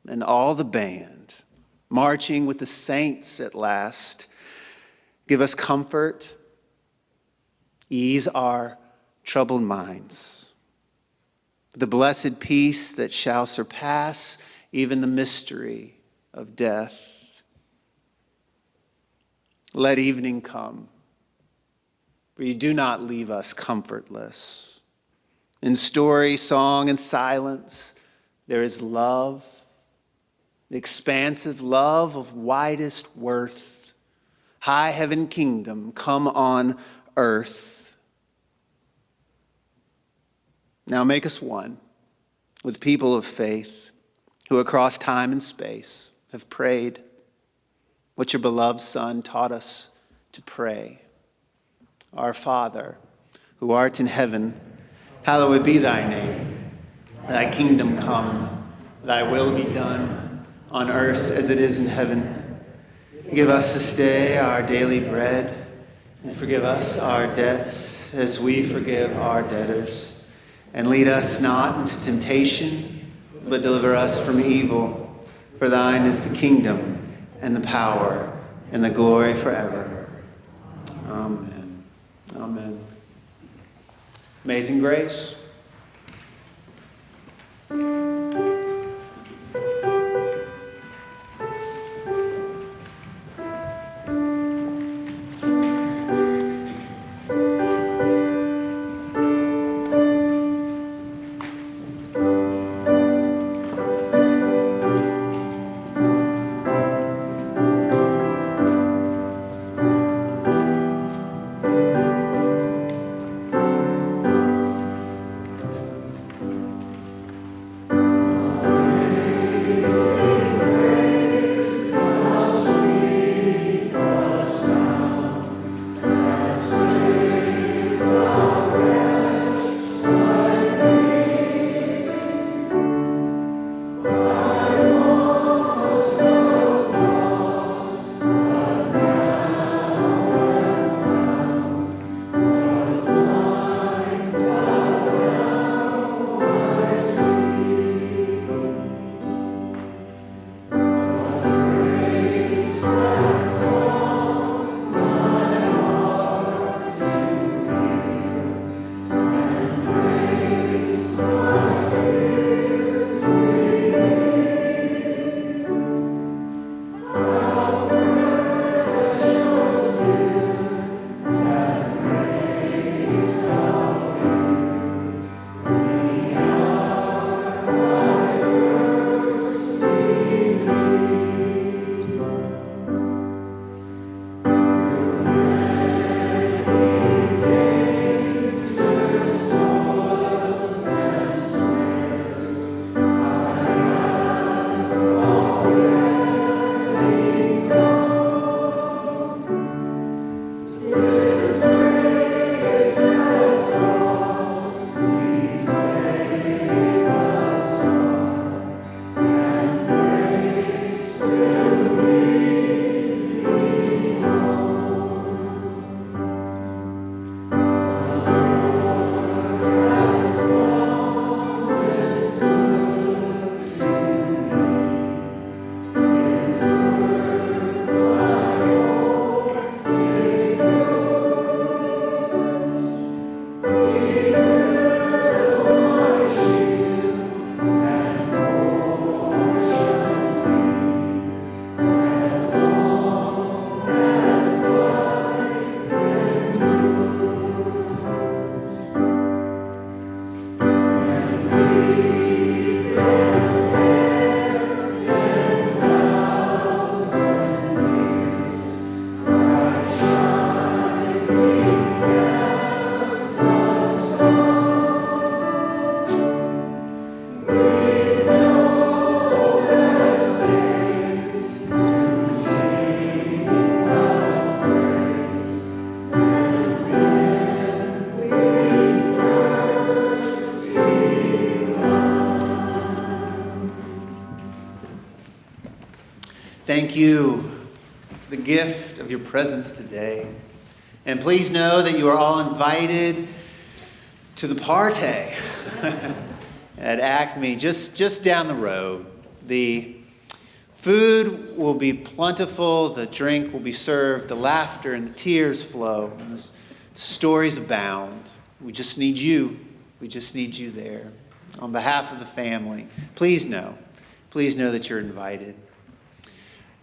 [SPEAKER 1] and all the band, marching with the saints at last. Give us comfort, ease our troubled minds. The blessed peace that shall surpass even the mystery of death. Let evening come, for you do not leave us comfortless. In story, song, and silence, there is love, the expansive love of widest worth, high heaven kingdom come on earth. Now make us one with people of faith who across time and space have prayed what your beloved Son taught us to pray. Our Father, who art in heaven, hallowed be thy name. Thy kingdom come, thy will be done, on earth as it is in heaven. Give us this day our daily bread, and forgive us our debts as we forgive our debtors. And lead us not into temptation, but deliver us from evil. For thine is the kingdom, and the power, and the glory forever. Amen. Amen. Amazing grace. thank you for the gift of your presence today. And please know that you are all invited to the party at Acme, just down the road. The food will be plentiful, the drink will be served, the laughter and the tears flow, and the stories abound. We just need you. We just need you there. On behalf of the family, please know that you're invited.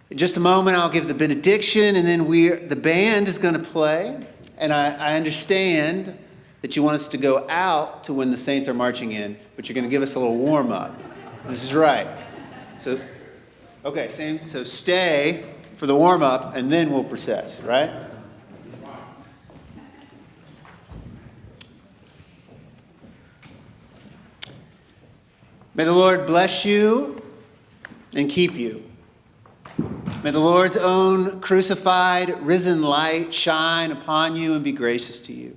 [SPEAKER 1] In just a moment, I'll give the benediction, and then the band is going to play. And I understand that you want us to go out to when the saints are marching in, but you're going to give us a little warm-up. This is right. So, okay, saints, so stay for the warm-up, and then we'll process, right? May the Lord bless you and keep you. May the Lord's own crucified, risen light shine upon you and be gracious to you.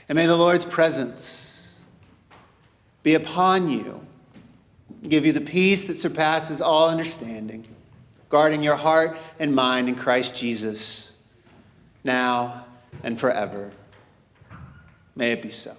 [SPEAKER 1] And may the Lord's presence be upon you, give you the peace that surpasses all understanding, guarding your heart and mind in Christ Jesus, now and forever. May it be so.